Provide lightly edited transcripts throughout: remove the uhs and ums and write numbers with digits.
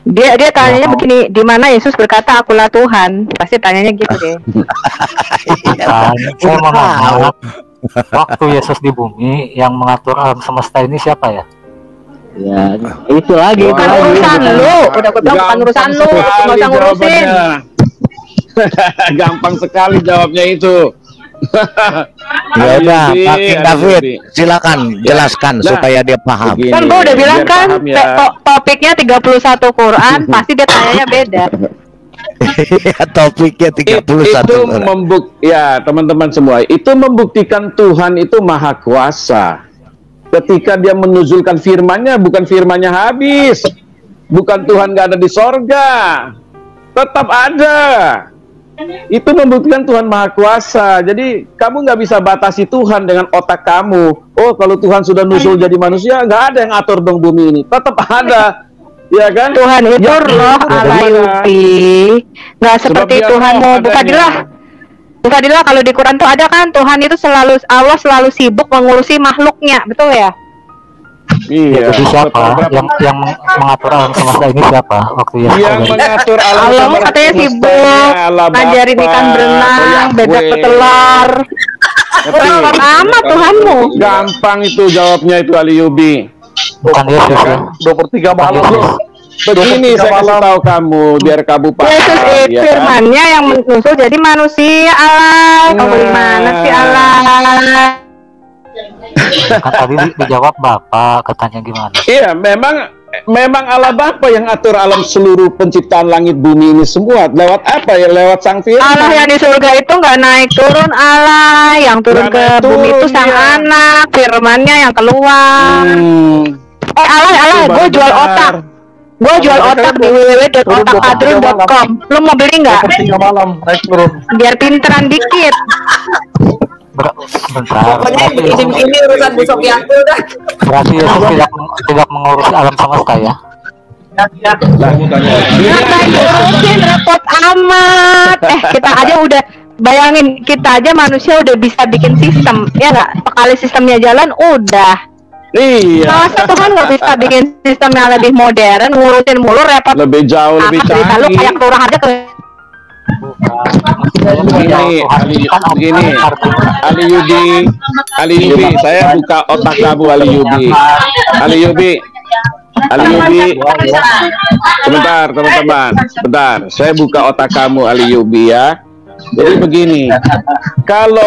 Dia tanyanya begini, di mana Yesus berkata akulah Tuhan? Pasti tanyanya gitu deh. Saya mau nanya, waktu Yesus di bumi yang mengatur alam semesta ini siapa ya? Ya, itu lagi. Bukan urusan lu, udah gue bilang bukan urusan lu, nggak usah ngurusin. Gampang sekali jawabnya itu. Ya udah, Pak David, silakan jelaskan supaya dia paham. Kan gue udah bilang kan, topiknya 31 Quran, pasti dia tanyanya beda. Topiknya 31 itu ya teman-teman semua, itu membuktikan Tuhan itu maha kuasa. Ketika dia menuzulkan firman-Nya, bukan firman-Nya habis, bukan Tuhan nggak ada di sorga, tetap ada. Itu membuktikan Tuhan maha kuasa. Jadi kamu nggak bisa batasi Tuhan dengan otak kamu. Oh, kalau Tuhan sudah nuzul jadi manusia, nggak ada yang atur dong bumi ini, tetap ada. Ya kan? Tuhan itu ya, roh alayubi, nggak seperti Tuhanmu. Bukanlah kalau di Quran tuh ada kan, Tuhan itu Allah selalu sibuk mengurusi makhluknya, betul ya? Iya. Jadi siapa yang mengatur alam semesta ini siapa? Waktu yang mengatur alam semesta katanya sibuk ngajarin ikan berenang, bebek petelur. Gampang amat Tuhanmu. Gampang itu jawabnya itu Aliyubi. Bukan Yesus ya. 23 malam loh. Begini saya kasih tahu kamu biar kamu paham. Yesus itu firman-Nya yang menusul jadi manusia Allah. Kamu gimana sih Allah? Kan tadi dijawab Bapak, katanya gimana? Iya, memang Allah Bapa yang atur alam seluruh penciptaan langit bumi ini semua. Lewat apa ya? Lewat Sang Firman. Allah yang di surga itu nggak naik turun, Allah yang turun ke bumi itu Sang Anak, firman-Nya yang keluar. Allah, gue jual otak. Gue jual otak di www.otakadrun.com. Lu mau beli nggak? Biar pinteran dikit. Pokoknya ini urusan Bu Sofianto dah. Berarti Yesus tidak mengurus alam semesta ya? Ngapain ngurusin, repot amat. Kita aja udah bayangin, kita aja manusia udah bisa bikin sistem, ya nggak? Sekali sistemnya jalan, udah. Iya. Masa Tuhan nggak bisa bikin sistem yang lebih modern, ngurusin mulu repot. Lebih jauh, lebih canggih. Lu kayak kelurahan aja ke. Begini, Ali Yubi, saya buka otak kamu Ali Yubi. Sebentar teman-teman, sebentar. Saya buka otak kamu Ali Yubi ya. Jadi begini, kalau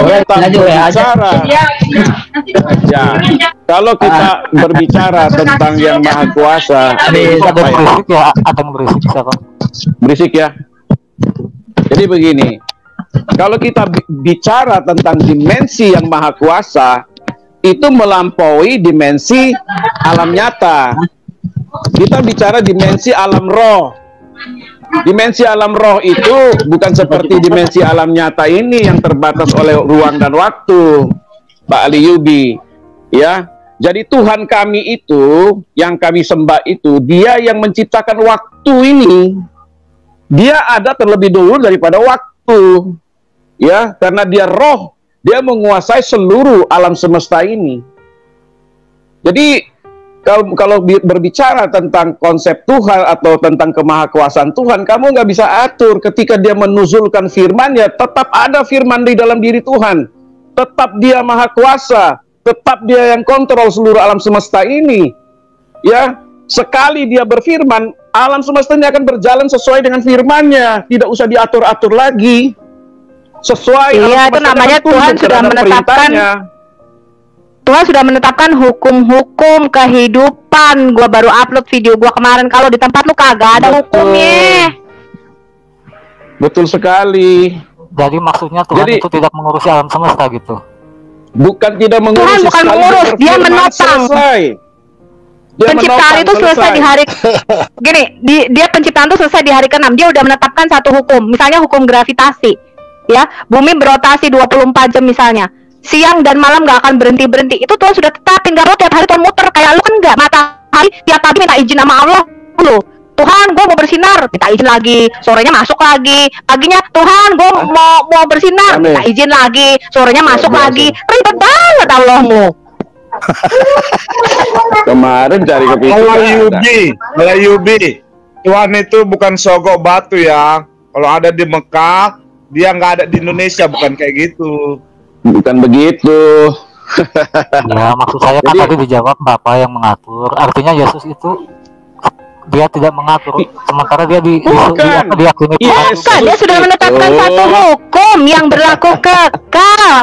kita berbicara tentang yang maha kuasa, ada berisik siapa? Berisik ya. Jadi begini, kalau kita bicara tentang dimensi yang maha kuasa, itu melampaui dimensi alam nyata. Kita bicara dimensi alam roh. Dimensi alam roh itu bukan seperti dimensi alam nyata ini yang terbatas oleh ruang dan waktu, Pak Ali Yubi. Ya, jadi Tuhan kami itu, yang kami sembah itu, Dia yang menciptakan waktu ini. Dia ada terlebih dulu daripada waktu. Ya, karena Dia roh, Dia menguasai seluruh alam semesta ini. Jadi kalau berbicara tentang konsep Tuhan atau tentang kemahakuasaan Tuhan, kamu nggak bisa atur. Ketika Dia menuzulkan firman, ya tetap ada firman di dalam diri Tuhan. Tetap Dia maha kuasa, tetap Dia yang kontrol seluruh alam semesta ini. Ya, sekali Dia berfirman, alam semesta ini akan berjalan sesuai dengan firman-Nya, tidak usah diatur-atur lagi. Sesuai. Iya, itu namanya Tuhan sudah menetapkan. Tuhan sudah menetapkan hukum-hukum kehidupan. Gua baru upload video gua kemarin. Kalau di tempat lu kagak ada hukumnya. Betul sekali. Jadi maksudnya Tuhan itu tidak mengurusi alam semesta gitu. Bukan tidak mengurus. Tuhan bukan mengurus, Dia menopang. Penciptaan itu selesai di hari gini, dia penciptaan itu selesai di hari ke-6. Dia udah menetapkan satu hukum. Misalnya hukum gravitasi. Ya, bumi berotasi 24 jam misalnya. Siang dan malam gak akan berhenti-berhenti. Itu Tuhan sudah tetapin. Gak lo tiap hari Tuhan muter. Kayak lu kan gak matahari tiap pagi minta izin sama Allah lu. Tuhan gue mau bersinar, minta izin lagi. Sorenya masuk lagi. Paginya Tuhan gue mau bersinar, minta izin lagi. Sorenya masuk lagi. Ribet banget Allahmu. Kemarin cari kepikiran. Malayubi. Tuhan itu bukan sogok batu ya. Kalau ada di Mekah, dia nggak ada di Indonesia, bukan kayak gitu. Bukan begitu. Ya, maksud saya kan tadi dijawab Bapak yang mengatur. Artinya Yesus itu dia tidak mengatur, sementara dia diakini Tuhan. Bukan, dia sudah menetapkan satu hukum yang berlaku kekal.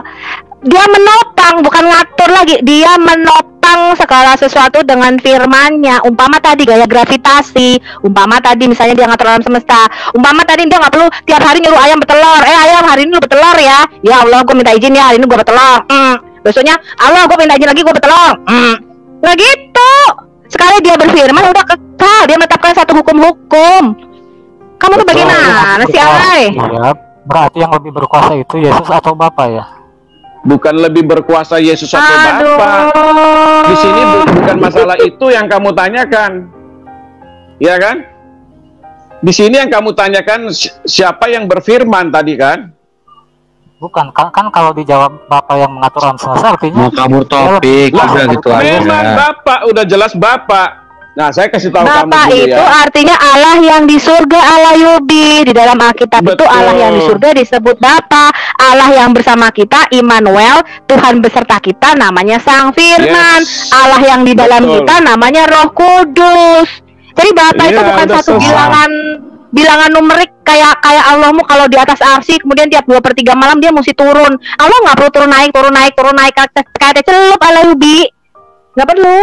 Dia menopang, bukan ngatur lagi. Dia menopang segala sesuatu dengan firman-Nya. Umpama tadi gaya gravitasi, umpama tadi misalnya dia ngatur alam semesta, umpama tadi dia nggak perlu tiap hari nyuruh ayam bertelur. Ayam hari ini lu bertelur ya. Ya Allah, gue minta izin ya, hari ini gue bertelur. Besoknya, Allah, gue minta izin lagi, gue bertelur. Nah gitu. Sekali dia berfirman udah kekal. Dia menetapkan satu hukum-hukum. Kamu tuh bagaimana sih, Alay? Iya, berarti yang lebih berkuasa itu Yesus atau Bapak ya? Bukan lebih berkuasa Yesus atau Bapa. Di sini bukan masalah itu yang kamu tanyakan. Ya kan? Di sini yang kamu tanyakan siapa yang berfirman tadi kan? Bukan, kan kalau dijawab Bapak yang mengatur alam semesta artinya Mau kabur topik udah gitu aja. Memang Bapak, udah jelas Bapak. Nah, saya kasih tahu kamu Bapak dulu itu ya. artinya Allah yang di surga, Allah Yubi. Di dalam Alkitab itu Betul. Allah yang di surga disebut Bapa. Allah yang bersama kita, Immanuel, Tuhan beserta kita namanya Sang Firman. Yes. Allah yang di dalam Betul. kita namanya Roh Kudus. Jadi Bapak itu Iya, bukan udah satu selesai. bilangan numerik kayak Allahmu kalau di atas arsy kemudian tiap 2/3 malam dia mesti turun. Allah nggak perlu turun naik kayak celup ala Yubi. Nggak perlu.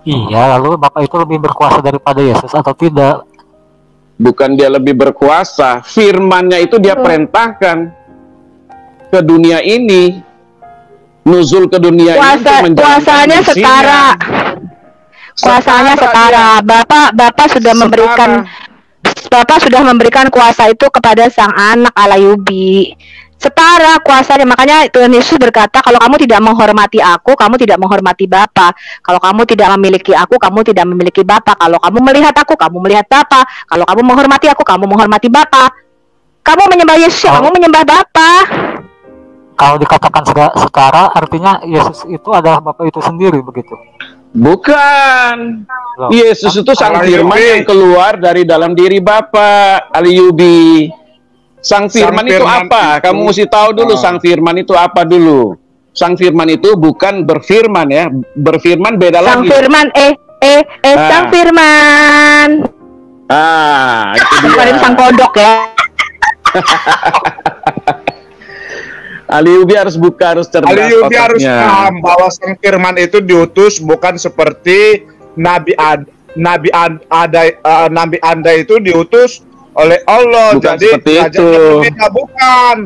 iya, lalu Bapak itu lebih berkuasa daripada Yesus atau tidak? Bukan dia lebih berkuasa, firman-Nya itu dia perintahkan ke dunia ini, nuzul ke dunia ini untuk menjalankan Kuasanya misinya. setara. Kuasanya setara. Bapak sudah memberikan kuasa itu kepada sang anak Alayubi. Setara kuasanya. Makanya Tuhan Yesus berkata, kalau kamu tidak menghormati aku, kamu tidak menghormati Bapa. Kalau kamu tidak memiliki aku, kamu tidak memiliki Bapa. Kalau kamu melihat aku, kamu melihat Bapa. Kalau kamu menghormati aku, kamu menghormati Bapa. Kamu menyembah Yesus, kamu menyembah Bapa. Kalau dikatakan setara, artinya Yesus itu adalah Bapak itu sendiri begitu. Bukan. Loh, Yesus itu sang Alayubi. firman yang keluar dari dalam diri Bapa, Alayubi. Sang firman itu firman apa? itu- Kamu mesti tahu dulu sang firman itu apa dulu. Sang firman itu bukan berfirman ya. Berfirman beda Sang lagi. Firman, Sang Firman. Itu dia. Bukan sang kodok ya. Alayubi harus buka, harus cerdas Alayubi harus otaknya. paham bahwa sang firman itu diutus bukan seperti Nabi Anda itu diutus oleh Allah. Bukan Jadi seperti belajarnya itu. berbeda, bukan.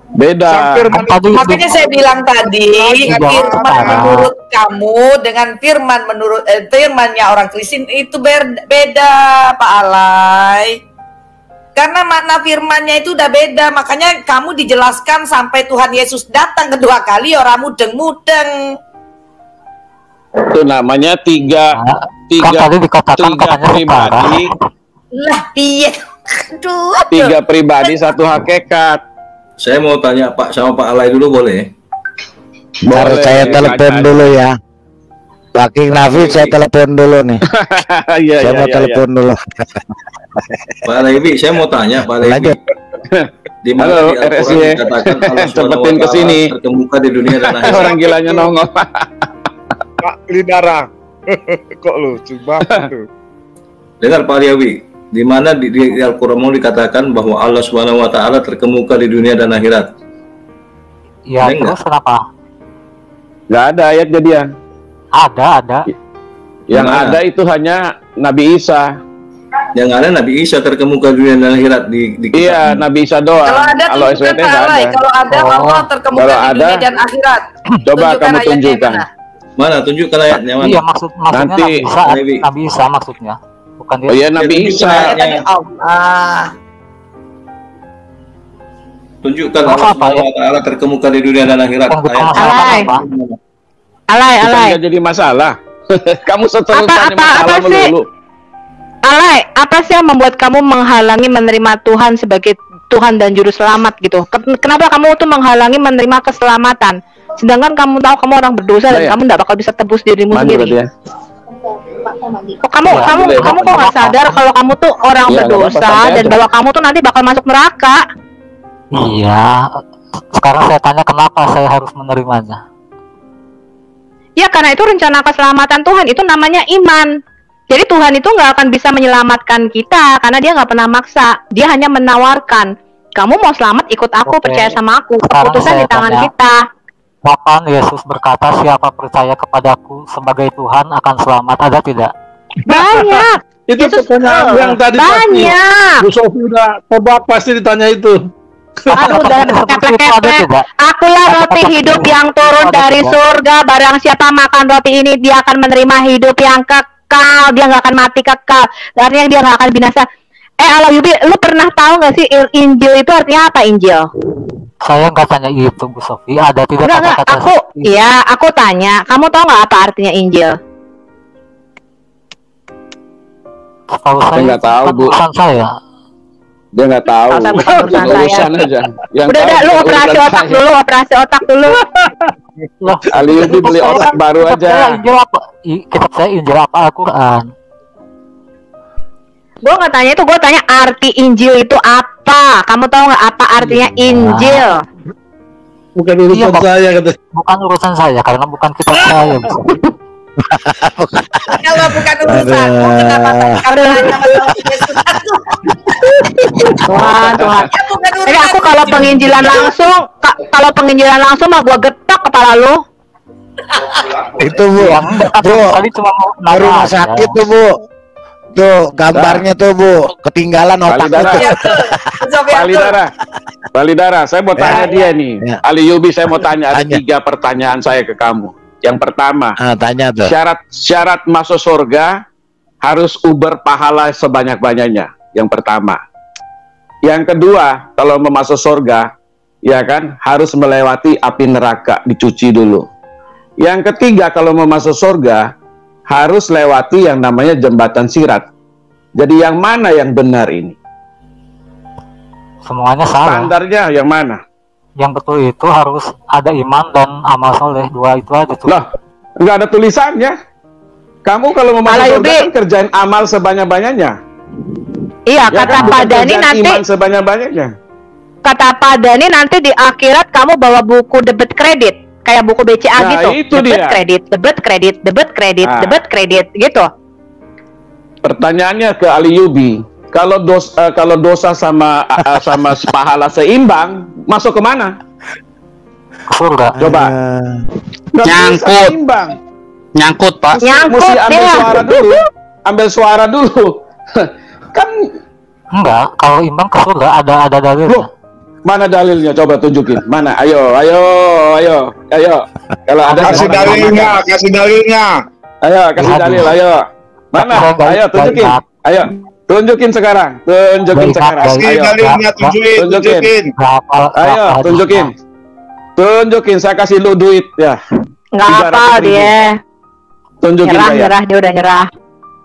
Beda. Sang firman Tadi Makanya saya bilang tadi, Iya, firman Pak. menurut kamu dengan firman menurut firmannya orang Kristen itu beda, Pak Alay. Karena makna firmannya itu udah beda, makanya kamu dijelaskan sampai Tuhan Yesus datang kedua kali orang mudeng-mudeng. Itu namanya tiga kan tadi dikatakan katanya setara. pribadi, Lah iya. Aduh. tiga pribadi satu hakikat. Saya mau tanya Pak sama Pak Alay dulu boleh? Ntar saya telepon dulu ya. Pak King Nafi, saya telepon dulu nih. Iya, Saya iya, mau iya, telepon dulu. Pak Alay, saya mau tanya Pak Alay. Lanjut. Di mana Halo, di Al-Quran RSY. dikatakan Allah Cepetin Subhanahu wa kesini. Ta'ala terkemuka di dunia dan akhirat. Orang gilanya nongol. Pak Lidara. Kok lucu banget tuh. Dengar Pak Alyawi, di mana di Al-Quran mau dikatakan bahwa Allah Subhanahu wa Ta'ala terkemuka di dunia dan akhirat? Ya, Ada terus kenapa? Nggak ada ayat jadian. Ada. Yang Gimana? ada itu hanya Nabi Isa. Yang ada Nabi Isa terkemuka di dunia dan akhirat di Iya, Nabi Isa doang. Kalau ada Kalau tunjukkan SWT Pak nggak Alay. ada. Kalau ada Oh. Allah terkemuka Kalau di dunia ada, dan akhirat. Coba kamu ayatnya tunjukkan. mana. Mana? Tunjukkan ayatnya mana? Iya, maksudnya Nanti, Nabi Isa maksudnya. Bukan dia. Oh iya, Nabi Tunjukkan Isa. ayatnya. Ayatnya Allah. Tunjukkan Apa, Allah Pak, Subhanahu wa Ta'ala terkemuka di dunia dan akhirat. Yang Ayat Alay. apa? Alay. Bukan jadi masalah. Kamu selalu tanya masalah apa sih? melulu. Alay, apa sih yang membuat kamu menghalangi menerima Tuhan sebagai Tuhan dan Juru Selamat gitu? Kenapa kamu tuh menghalangi menerima keselamatan? Sedangkan kamu tahu kamu orang berdosa dan Nah, ya. kamu tidak bakal bisa tebus dirimu Mandi sendiri. berarti ya. Kamu kok nggak sadar kalau kamu tuh orang berdosa dan bahwa kamu tuh nanti bakal masuk neraka? Iya. Sekarang saya tanya kenapa saya harus menerimanya? Ya karena itu rencana keselamatan Tuhan, itu namanya iman. Jadi Tuhan itu nggak akan bisa menyelamatkan kita karena dia nggak pernah maksa. Dia hanya menawarkan, kamu mau selamat ikut aku, percaya sama aku. Keputusan di tangan kita. Kapan Yesus berkata siapa percaya kepadaku sebagai Tuhan akan selamat, ada tidak? Banyak. Itu Yesus, yang tadi banyak. Bu Sofi udah coba pasti ditanya itu. Aduh, dan akulah roti hidup yang turun dari surga. Barang siapa makan roti ini, dia akan menerima hidup yang kekal. Dia nggak akan mati kekal. Artinya dia nggak akan binasa. Ala Yubi, lu pernah tahu nggak sih Injil itu artinya apa, Injil? Saya nggak tanya itu, Bu Sofi. Ada tidak kata-kata? Aku tanya. Kamu tahu nggak apa artinya Injil? Tahu saya nggak tahu, Bu. Saya. Dia nggak tahu. Urusan aja. Udah, lu operasi otak dulu. Ali Yubi beli otak baru aja. Injil apa? Kitab saya Injil apa, Al-Quran? Gue nggak tanya itu, gue tanya arti Injil itu apa? Kamu tahu nggak apa artinya Injil? Bukan urusan saya, kata. Bukan urusan saya, karena bukan kitab saya. Kalau bukan urusan, kenapa kamu nanya masalah Yesus? Tuhan. Jadi aku kalau penginjilan langsung mah gue getok kepala lu. Itu Bu, Tadi cuma mau rumah sakit tuh Bu. Tuh gambarnya tuh Bu, ketinggalan otaknya tuh. Balidara, saya mau tanya dia nih. Ali Yubi, saya mau tanya, ada 3 pertanyaan saya ke kamu. Yang pertama, tanya tuh. Syarat masuk surga harus uber pahala sebanyak-banyaknya. Yang pertama. Yang kedua, kalau mau masuk surga, ya kan, harus melewati api neraka, dicuci dulu. Yang ketiga, kalau mau masuk surga, harus lewati yang namanya jembatan sirat. Jadi yang mana yang benar ini? Semuanya salah. Standarnya yang mana? Yang betul itu harus ada iman dan amal soleh. 2 itu aja tuh. Lah, nggak ada tulisannya. Kamu kalau mau masuk surga kan kerjain amal sebanyak-banyaknya. Iya, ya, kata Pak Dani nanti. Iman sebanyak-banyaknya. Kata Pak Dani nanti di akhirat kamu bawa buku debit kredit. Kayak buku BCA gitu. Itu debit kredit gitu. Pertanyaannya ke Ali Yubi, kalau dosa sama pahala seimbang, masuk kemana? Surga. Coba. Nyangkut Pak. Mesti ambil suara dulu. Kan enggak, kalau imbang ke surga ada dalilnya. Mana dalilnya? Coba tunjukin. Mana? Ayo. Kalau ada kasih dalilnya. Ayo, kasih dalil, ayo. Mana? Ayo, tunjukin. Ayo, tunjukin sekarang. Kasih dalilnya, tunjukin. Ayo, tunjukin. Saya kasih lu duit ya. Nggak apa dia. Tunjukin saya. Nyerah, dia udah nyerah.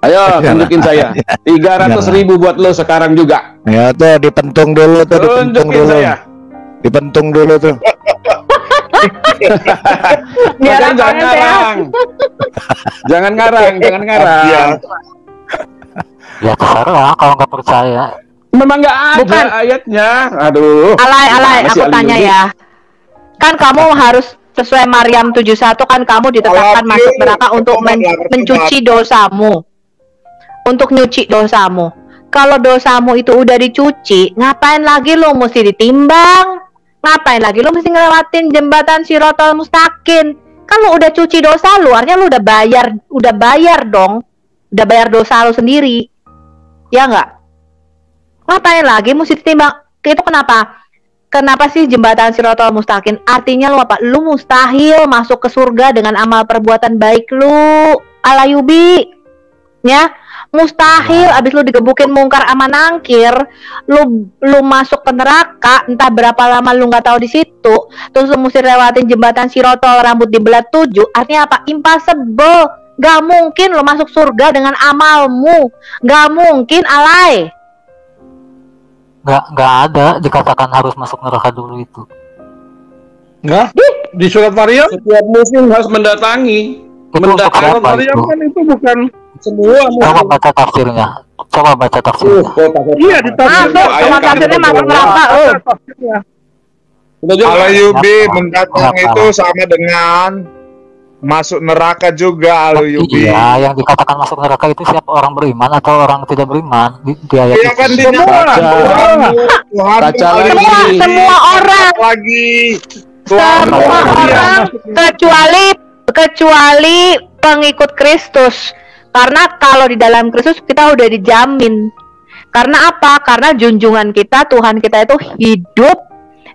Ayo, tunjukin saya. 300.000 buat lo sekarang juga. Ya tuh, dipentung dulu tuh, tunjukin saya. Dipentung dulu tuh. Jangan ngarang. Jangan ngarang. Ya terserah kalau nggak percaya. Memang nggak ada ayatnya. Aduh. Alay, aku tanya ya. Kan kamu harus sesuai Maryam 71 kan kamu ditetapkan masuk neraka untuk mencuci dosamu. Untuk nyuci dosamu. Kalau dosamu itu udah dicuci, ngapain lagi lo mesti ditimbang? Ngapain lagi lo mesti ngelewatin jembatan Shiratal Mustaqim? Kan lo udah cuci dosa lo, artinya lo udah bayar dong. Udah bayar dosa lo sendiri. Ya enggak? Ngapain lagi mesti ditimbang? Itu kenapa? Kenapa sih jembatan Shiratal Mustaqim? Artinya lo apa? Lo mustahil masuk ke surga dengan amal perbuatan baik lo. Ala Yubi. Ya, mustahil. Abis lu digebukin mungkar sama nangkir, lu masuk ke neraka, entah berapa lama lu nggak tahu di situ, terus lu mesti lewatin jembatan Shiratal rambut dibelah 7. Artinya apa? Impossible. Gak mungkin lu masuk surga dengan amalmu. Gak mungkin, alay. Nggak ada dikatakan harus masuk neraka dulu itu. Nggak? Di surat Maryam setiap muslim harus mendatangi. Itu untuk siapa Maryam itu? kan itu bukan semua. Coba baca tafsirnya. Coba baca tafsirnya. Iya di Masuk, sama tafsirnya masuk neraka. Kalau Yubi mendatang itu sama dengan masuk neraka juga, Al Yubi. Iya, yang dikatakan masuk neraka itu siapa, orang beriman atau orang tidak beriman? Di ayat Iya kan itu. Semua orang lagi. Semua orang kecuali pengikut Kristus. Karena kalau di dalam Kristus kita udah dijamin. Karena apa? Karena junjungan kita, Tuhan kita itu hidup.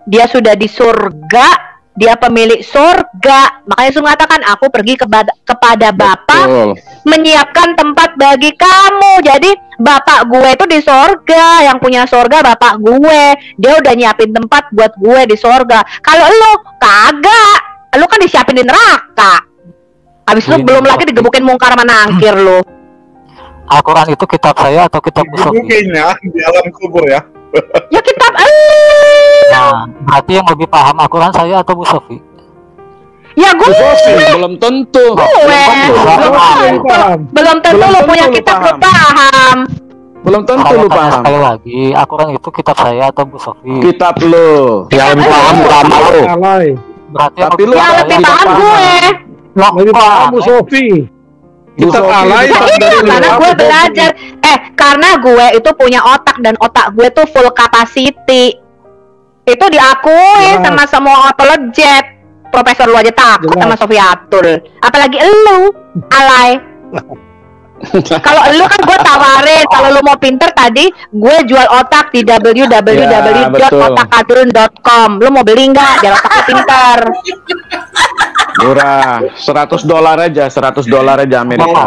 Dia sudah di surga, dia pemilik surga. Makanya Yesus mengatakan, aku pergi kepada Bapa menyiapkan tempat bagi kamu. Jadi Bapak gue itu di surga, yang punya surga Bapak gue. Dia udah nyiapin tempat buat gue di surga. Kalau lu kagak, lu kan disiapin di neraka. Habis itu belum lagi digebukin mungkar manangkir lu. Al-Quran itu kitab saya atau kitab Musofi? Kayaknya di alam kubur ya. Ya kitab Nah, berarti yang lebih paham Al-Quran saya atau Bu Sofi? Ya gue belum tentu. Belum tentu lu punya kitab lu paham. Belum tentu lu paham. Sekali lagi, Al-Quran itu kitab saya atau Bu Sofi? Kitab lu. Yang paham ulama lu. Berarti tapi lu yang lebih paham gue. Lebih paham Bu Sofi. Kitab alay karena gue belajar. Karena gue itu punya otak dan otak gue tuh full capacity. Itu diakui sama semua apologet. Profesor lu aja takut sama Sofiatul. Apalagi elu, alay. Kalau elu kan gue tawarin, kalau lu mau pinter tadi, gue jual otak di www.otakadrun.com. Lu mau beli nggak? Biar otaknya pinter. Murah, $100 aja, $100 aja Amerika.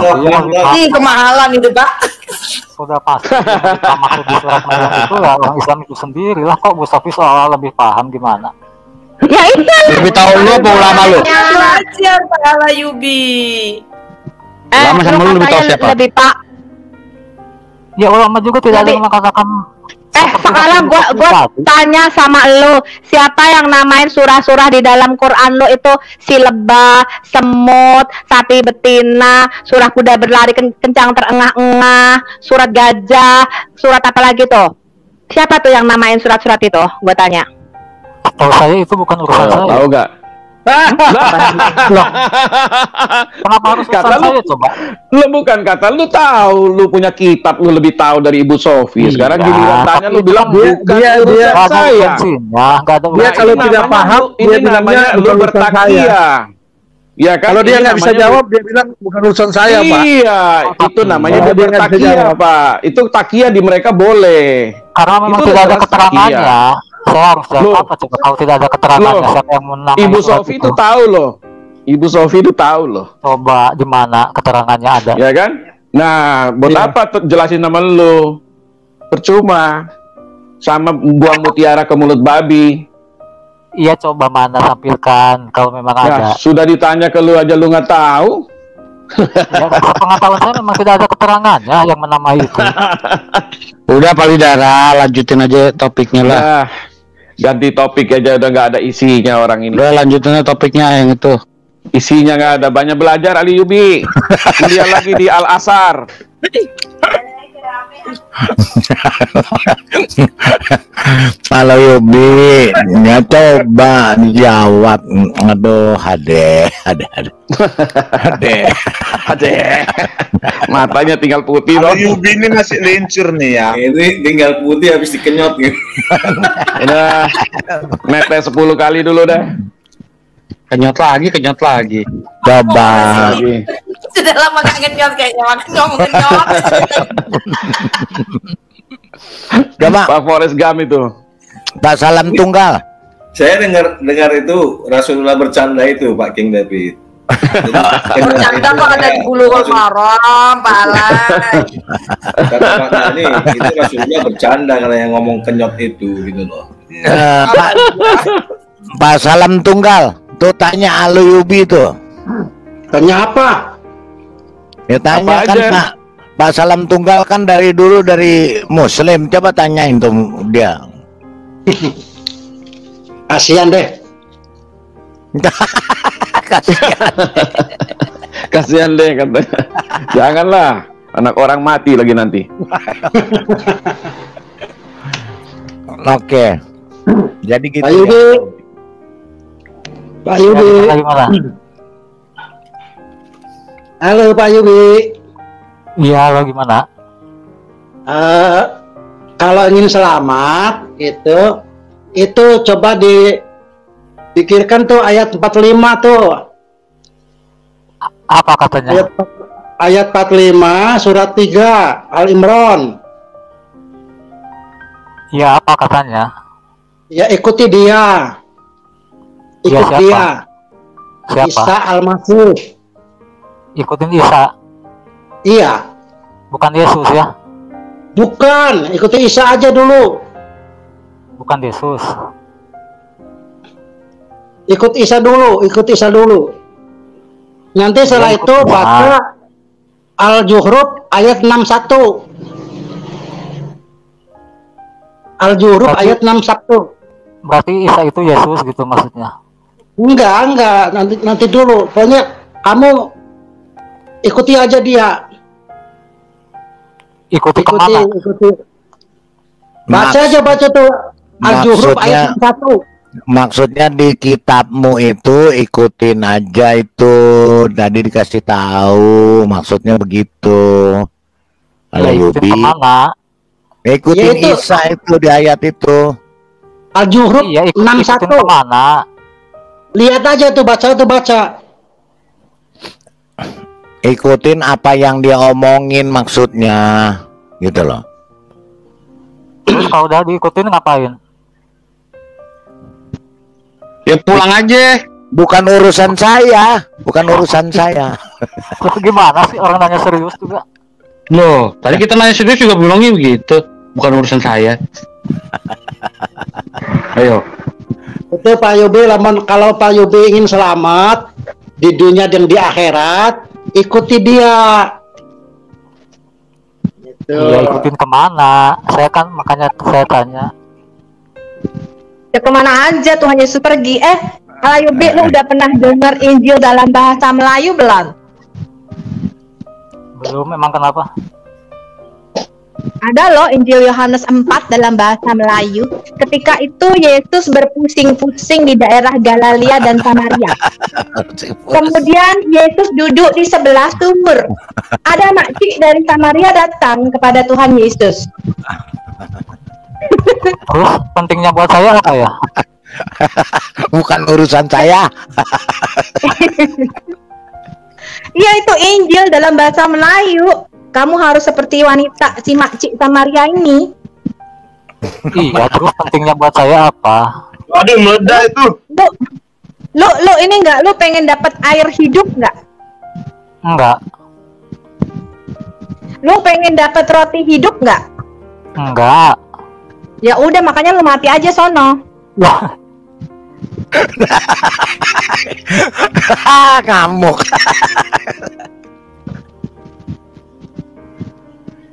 Ih, kemahalan itu, Pak. Sudah pasti maksud di surat Maryam itu ya orang Islam itu sendiri lah. Kok Bu Sofi soal lebih paham gimana? Ya itu lebih tahu lu apa ulama lu? Belajar Pak Alayubi. Ulama sama lu lebih tahu siapa? Lebih Pak. Ya ulama juga tidak ada yang mengatakan. Sekarang gua tanya sama lu, siapa yang namain surah-surah di dalam Quran lu itu si lebah, semut, sapi betina, surah kuda berlari kencang terengah-engah, surat gajah, surat apa lagi tuh? Siapa tuh yang namain surat-surat itu? Gua tanya. Tahu saya itu bukan urusan saya. Tahu gak? Kenapa harus kata lu coba? Lu bukan kata lu tahu, lu punya kitab, lu lebih tahu dari Ibu Sofi. Sekarang giliran tanya lu bilang bukan urusan saya. Dia kalau tidak paham, dia namanya lu bertakia. Ya kan? Kalau dia nggak bisa jawab, dia bilang bukan urusan saya, Pak. Iya, itu namanya dia bertakia, Pak. Itu takia di mereka boleh. Karena memang tidak ada keterangannya. Saya harus jawab apa coba kalau tidak ada keterangannya siapa yang menamai Ibu Sofi itu tahu loh. Ibu Sofi itu tahu loh. Coba di mana keterangannya ada? Ya kan? Nah, buat apa jelasin nama lu? Percuma. Sama buang mutiara ke mulut babi. Iya, coba mana tampilkan kalau memang ada. Sudah ditanya ke lu aja lu nggak tahu. Ya, pengetahuan saya memang tidak ada keterangannya yang menamai itu. Udah Palidara, lanjutin aja topiknya lah. Ganti topik aja, udah nggak ada isinya orang ini. Udah lanjutin aja topiknya yang itu. Isinya nggak ada. Banyak belajar Ali Yubi. Kuliah lagi di Al Azhar. Kalau Yubi, ya coba dijawab. Aduh, ade. Matanya tinggal putih loh. loh. Yubi ini masih lincur nih ya. Ini tinggal putih habis dikenyot gitu. Udah, netes 10 kali dulu dah. Kenyot lagi. Coba. Sudah lama gak ngenyot kayaknya, makanya ngomong ngenyot. Coba. Pak Forrest Gump itu. Pak Salam Tunggal. Saya dengar itu Rasulullah bercanda itu Pak King David. Bercanda kok ada di Bulughul Maram, Pak Alay. Kata Pak Nani, itu Rasulullah bercanda karena yang ngomong kenyot itu gitu loh. Pak Salam Tunggal. Tuh tanya Alu Yubi tuh. Tanya apa? Ya tanya apa kan aja? Pak Salam Tunggal kan dari dulu dari Muslim. Coba tanyain tuh dia. Kasihan deh. Kasihan deh kata. Janganlah, anak orang mati lagi nanti. Oke. Jadi gitu. Pak Yudi. Ya. Pak Yudi. Halo Pak Yudi. Iya, halo gimana? Kalau ingin selamat itu coba dipikirkan tuh ayat 45 tuh. Apa katanya? Ayat 45 surat 3 Al-Imran. Ya, apa katanya? Ya ikuti dia. Ikut siapa? dia. Siapa? Isa Al-Masih. Ikutin Isa. Iya. Bukan Yesus ya? Bukan, ikuti Isa aja dulu. Bukan Yesus. Ikut Isa dulu, ikut Isa dulu. Nanti setelah itu baca Al-Zuhruf ayat 61. Al-Zuhruf ayat 61. Berarti Isa itu Yesus gitu maksudnya? Enggak, nanti dulu. Pokoknya kamu ikuti aja dia. Ikuti kemana? Baca tuh Al-Zuhruf ayat 61. Maksudnya di kitabmu itu ikutin aja itu, tadi dikasih tahu maksudnya begitu. Ikutin kemana? Ikutin ya Isa itu di ayat itu. Al-Zuhruf 61. Kemana? Lihat aja tuh, baca. Ikutin apa yang dia omongin maksudnya, gitu loh. Terus kalau udah diikutin ngapain? Ya pulang aja. Bukan urusan saya. Terus gimana sih orang nanya serius juga? Loh, tadi kita nanya serius juga bilangnya begitu. Bukan urusan saya. Ayo. Itu Pak Yobi, kalau Pak Yobi ingin selamat di dunia dan di akhirat, ikuti dia. Gitu. Ya ikutin kemana? Makanya saya tanya. Ya kemana aja Tuhan Yesus pergi? Yobi, lu udah pernah dengar Injil dalam bahasa Melayu belum? Belum, memang kenapa? Ada loh Injil Yohanes 4 dalam bahasa Melayu. Ketika itu Yesus berpusing-pusing di daerah Galilea dan Samaria. Kemudian Yesus duduk di sebelah sumur. Ada makcik dari Samaria datang kepada Tuhan Yesus. Terus pentingnya buat saya apa ya? Bukan urusan saya. Iya, itu Injil dalam bahasa Melayu. Kamu harus seperti wanita si makcik Samaria ini. Iya, terus pentingnya buat saya apa? Aduh, meledak itu. Lu ini enggak, lu pengen dapat air hidup enggak? Enggak. Lu pengen dapat roti hidup enggak? Enggak. Ya udah, makanya lu mati aja sono. Wah. Ngamuk.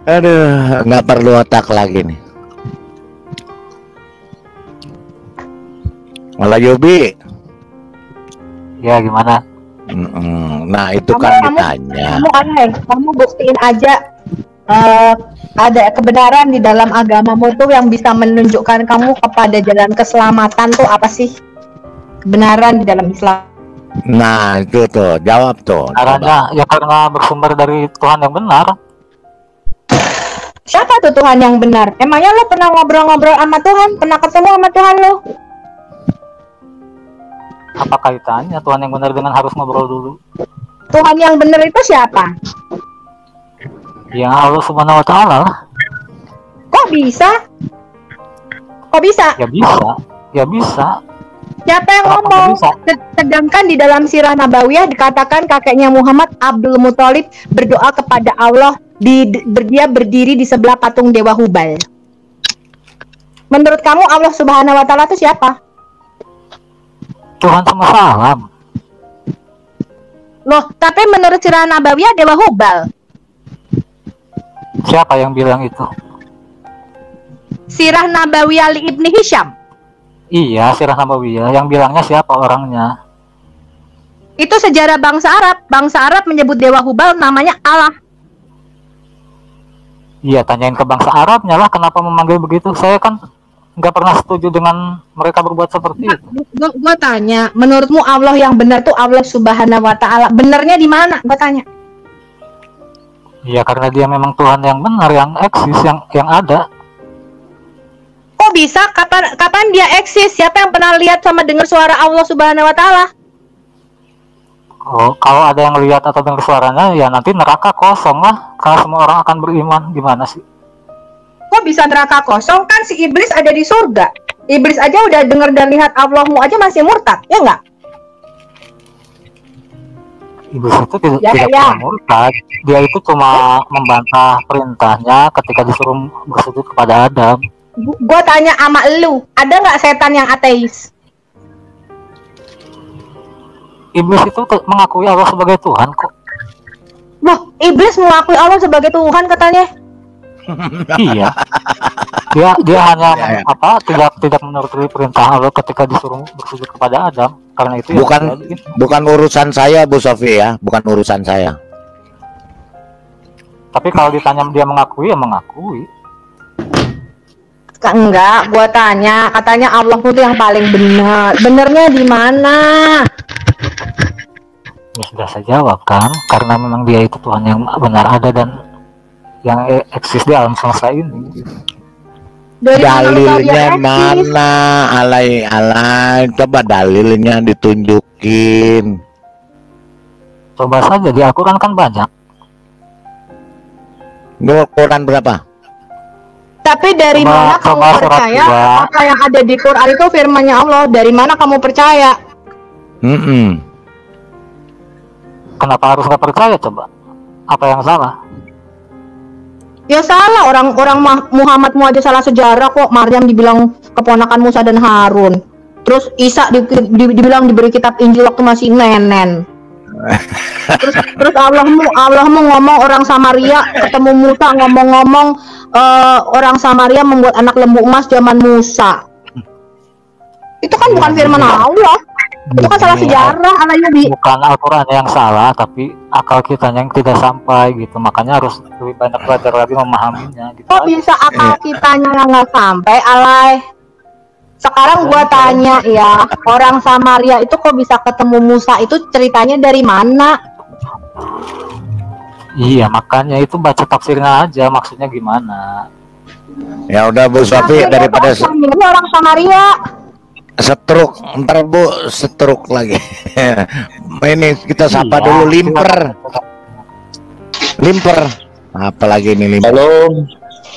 Aduh, nggak perlu otak lagi nih. Malah Yobi. Ya gimana? Nah itu kan ditanya. Kamu buktiin aja ada kebenaran di dalam agamamu tuh yang bisa menunjukkan kamu kepada jalan keselamatan tuh apa sih? Kebenaran di dalam Islam. Nah itu tuh, jawab tuh. Caranya ya karena bersumber dari Tuhan yang benar. Siapa tuh Tuhan yang benar? Emangnya lo pernah ngobrol-ngobrol sama Tuhan? Pernah ketemu sama Tuhan lo? Apa kaitannya Tuhan yang benar dengan harus ngobrol dulu? Tuhan yang benar itu siapa? Yang Allah Subhanahu wa Ta'ala lah. Kok bisa? Kok bisa? Ya bisa. Ya bisa. Siapa yang ngomong? Sedangkan di dalam sirah Nabawiyah dikatakan kakeknya Muhammad, Abdul Muthalib, berdoa kepada Allah. Dia berdiri di sebelah patung Dewa Hubal. Menurut kamu Allah Subhanahu wa Ta'ala itu siapa? Tuhan semesta alam. Loh, tapi menurut sirah Nabawiyah Dewa Hubal. Siapa yang bilang itu? Sirah Nabawiyah li Ibni Hisham. Iya, sirah Nabawiyah. Yang bilangnya siapa orangnya? Itu sejarah bangsa Arab. Bangsa Arab menyebut Dewa Hubal namanya Allah. Iya, tanyain ke bangsa Arabnya lah kenapa memanggil begitu. Saya kan nggak pernah setuju dengan mereka berbuat seperti itu. Gua tanya, menurutmu Allah yang benar tuh Allah Subhanahu wa Ta'ala. Benernya di mana? Gua tanya. Iya, karena dia memang Tuhan yang benar, yang eksis, yang ada. Kok bisa? Kapan dia eksis? Siapa yang pernah lihat sama dengar suara Allah Subhanahu wa Ta'ala? Oh, kalau ada yang lihat atau dengar suaranya, ya nanti neraka kosong lah. Karena semua orang akan beriman. Gimana sih? Kok bisa neraka kosong? Kan si iblis ada di surga. Iblis aja udah dengar dan lihat Allahmu aja masih murtad, ya nggak? Iblis itu tidak pernah murtad. Dia itu cuma membantah perintahnya ketika disuruh bersujud kepada Adam. Gua tanya sama lu, ada nggak setan yang ateis? Iblis itu mengakui Allah sebagai Tuhan kok. Wah, iblis mengakui Allah sebagai Tuhan katanya. Iya. Dia hanya tidak menuruti perintah Allah ketika disuruh bersujud kepada Adam. Karena itu bukan urusan saya, Bu Sofi ya, bukan urusan saya. Tapi kalau ditanya dia mengakui, ya mengakui. Enggak, gua tanya, katanya Allah itu yang paling benar. Benernya di mana? Ya sudah saya jawab kan, karena memang dia itu Tuhan yang benar ada dan yang eksis di alam semesta ini. Dalilnya mana? Alay, coba dalilnya ditunjukin. Coba saja, di Al-Quran kan banyak. Di Al-Quran berapa? Tapi dari mana kamu percaya apa yang ada di Quran itu firman-Nya Allah? Dari mana kamu percaya? Kenapa harus nggak percaya coba? Apa yang salah? Ya salah, orang Muhammadmu aja salah sejarah kok. Maryam dibilang keponakan Musa dan Harun. Terus Isa dibilang diberi kitab Injil waktu masih nenen. Terus Allahmu ngomong orang Samaria ketemu Musa ngomong-ngomong orang Samaria membuat anak lembu emas zaman Musa. Itu kan bukan firman Allah. Itu kan salah sejarah, alanya bukan Al-Quran yang salah, tapi akal kita yang tidak sampai gitu. Makanya harus lebih banyak belajar lagi memahaminya gitu. Kok bisa akal kitanya nggak sampai, alay? Sekarang gua tanya ya, orang Samaria itu kok bisa ketemu Musa, itu ceritanya dari mana? Iya, makanya itu baca tafsirnya aja, maksudnya gimana. Ya udah Bu Sofi, daripada orang Samaria setruk, ntar Bu setruk lagi. Ini kita sapa dulu Limper. Apalagi ini Limper.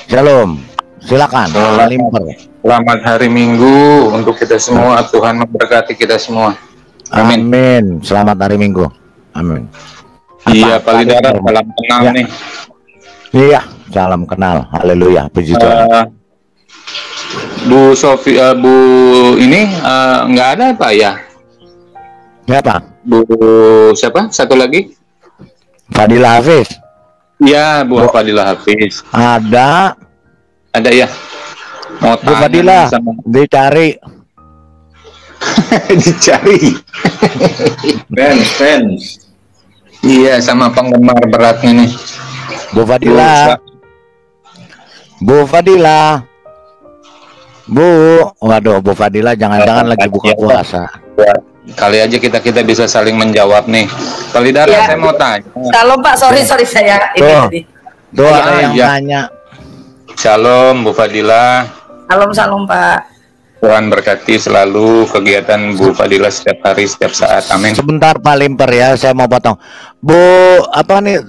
Shalom. Silakan Limper. Selamat hari Minggu untuk kita semua. Tuhan memberkati kita semua. Amin. Selamat hari Minggu. Amin. Iya, Pak Lidara, salam kenal nih. Iya, salam kenal. Haleluya, puji Tuhan. Bu Sofi, Bu ini nggak ada Pak ya? Siapa? Bu siapa? Satu lagi? Fadilah Hafiz. Iya, Bu Fadilah Hafiz. Ada ya. Mau Bu Fadilah dicari. Dicari. Fans. Iya, sama penggemar beratnya nih. Bu Fadilah. Bu, waduh, Bu Fadilah jangan-jangan lagi buka puasa. Kali aja kita bisa saling menjawab nih. Kali Dara, saya mau tanya. Shalom Pak, sorry saya ini. Tuh ada yang tanya. Shalom Bu Fadilah. Shalom Pak. Tuhan berkati selalu kegiatan Bu Fadilah setiap hari, setiap saat. Amin. Sebentar Pak Limper ya, saya mau potong. Bu, apa nih,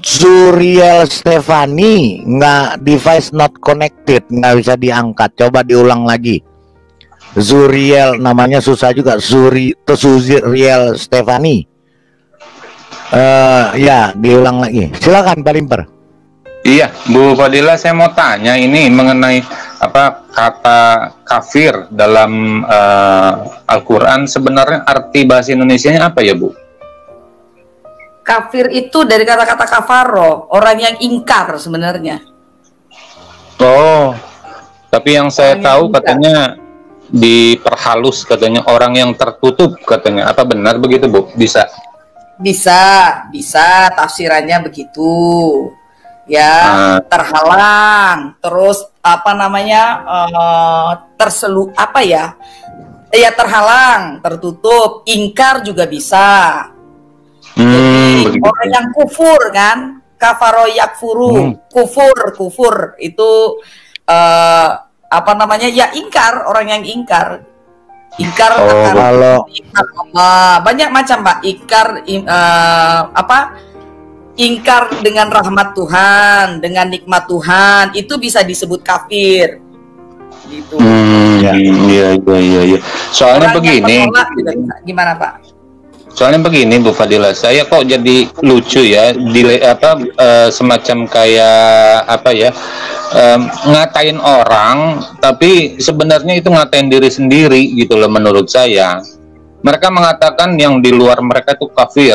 Zuriel Stefani, nggak, device not connected, nggak bisa diangkat. Coba diulang lagi. Zuriel, namanya susah juga. Zuriel Stefani. Ya, diulang lagi. Silakan Pak Limper. Iya, Bu Fadilah, saya mau tanya ini mengenai apa kata kafir dalam Al-Quran. Sebenarnya arti bahasa Indonesianya apa ya, Bu? Kafir itu dari kata-kata kafaro, orang yang ingkar sebenarnya. Oh, tapi yang saya tahu katanya diperhalus, katanya orang yang tertutup katanya. Apa benar begitu, Bu? Bisa Bisa tafsirannya begitu. Ya, terhalang, terus apa namanya? Ya terhalang, tertutup, ingkar juga bisa. Jadi orang yang kufur kan, kafaro yakfuru, kufur itu apa namanya? Ya ingkar, orang yang ingkar. Ingkar banyak macam, Pak. Ingkar dengan rahmat Tuhan, dengan nikmat Tuhan, itu bisa disebut kafir. Gitu. Iya. Soalnya orang begini. Gimana, Pak? Soalnya begini, Bu Fadila, saya kok jadi lucu ya, semacam kayak ngatain orang, tapi sebenarnya itu ngatain diri sendiri gitu loh menurut saya. Mereka mengatakan yang di luar mereka itu kafir.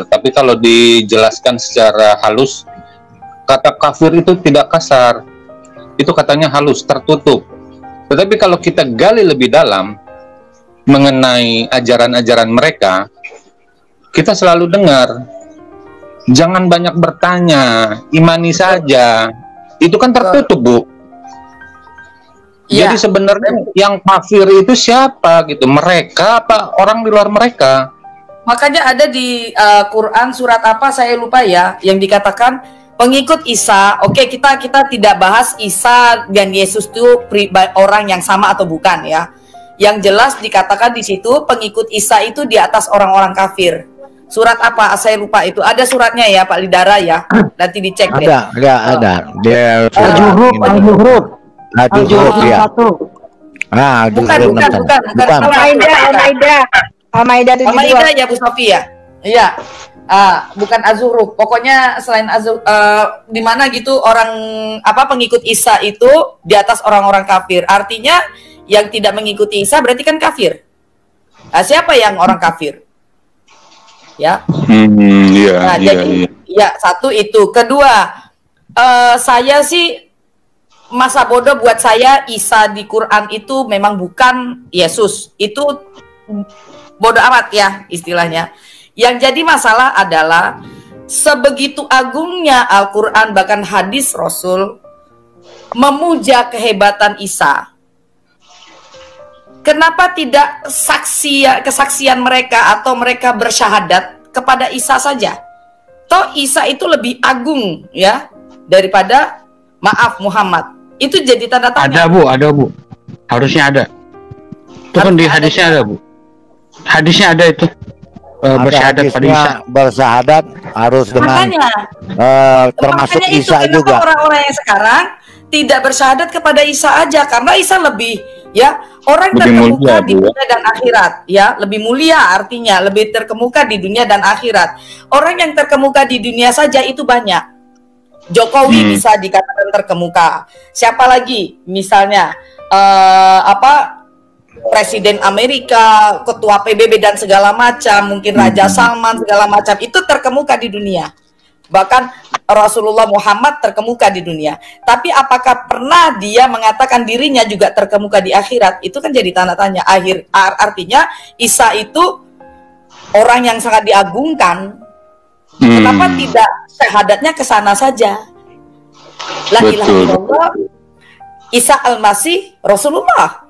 Tapi kalau dijelaskan secara halus, kata kafir itu tidak kasar. Itu katanya halus, tertutup. Tetapi kalau kita gali lebih dalam mengenai ajaran-ajaran mereka, kita selalu dengar, jangan banyak bertanya, imani saja. Itu kan tertutup, Bu. Jadi sebenarnya yang kafir itu siapa gitu? Mereka apa orang di luar mereka? Makanya ada di Quran surat apa saya lupa ya, yang dikatakan pengikut Isa. Oke, kita tidak bahas Isa dan Yesus itu orang yang sama atau bukan ya. Yang jelas dikatakan di situ pengikut Isa itu di atas orang-orang kafir. Surat apa? Saya lupa itu. Ada suratnya ya, Pak Lidara ya. Nanti dicek deh. Ada. Dia Al-Zuhruf ya. Bukan. Al-Maidah 72. Al-Maidah ya, Bu Sofi ya. Iya. Bukan Az-Zuhruf. Pokoknya selain di mana gitu orang pengikut Isa itu di atas orang-orang kafir. Artinya yang tidak mengikuti Isa berarti kan kafir. Siapa yang orang kafir? Ya. Jadi satu itu. Kedua, saya sih masa bodoh buat saya Isa di Quran itu memang bukan Yesus. Itu bodoh amat ya istilahnya. Yang jadi masalah adalah sebegitu agungnya Al-Quran bahkan hadis Rasul memuja kehebatan Isa. Kenapa tidak kesaksian mereka atau mereka bersyahadat kepada Isa saja? Toh Isa itu lebih agung ya daripada Muhammad. Itu jadi tanda tanya. Ada Bu. Harusnya ada. Itu kan di hadisnya ada, Bu. Hadisnya ada itu. Bersyahadat pada Isa. Bersahadat harus dengan termasuk Isa juga. Orang-orang yang sekarang tidak bersyahadat kepada Isa aja karena Isa lebih orang lebih terkemuka di dunia dan akhirat lebih mulia, artinya lebih terkemuka di dunia dan akhirat. Orang yang terkemuka di dunia saja itu banyak. Jokowi bisa dikatakan terkemuka. Siapa lagi? Misalnya Presiden Amerika, Ketua PBB dan segala macam, mungkin Raja Salman segala macam itu terkemuka di dunia. Bahkan Rasulullah Muhammad terkemuka di dunia. Tapi apakah pernah dia mengatakan dirinya juga terkemuka di akhirat? Itu kan jadi tanda tanya. Artinya Isa itu orang yang sangat diagungkan. Kenapa tidak syahadatnya ke sana saja? La ilaha illallah Isa al-Masih Rasulullah.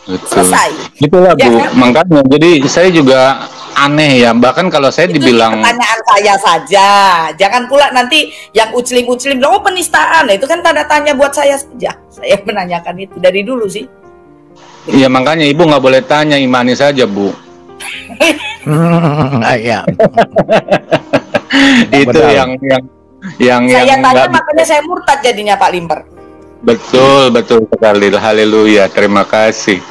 Selesai. Itulah Bu. Kan? Makanya jadi saya juga aneh ya. Bahkan kalau saya itu dibilang pertanyaan saya saja. Jangan pula nanti yang uceling-uceling bilang penistaan. Itu kan tanda tanya buat saya saja. Saya menanyakan itu dari dulu sih. Iya, makanya Ibu nggak boleh tanya, imani saja, Bu. Iya. Itu yang saya tanya makanya saya murtad jadinya Pak Limper. Betul sekali. Haleluya, terima kasih.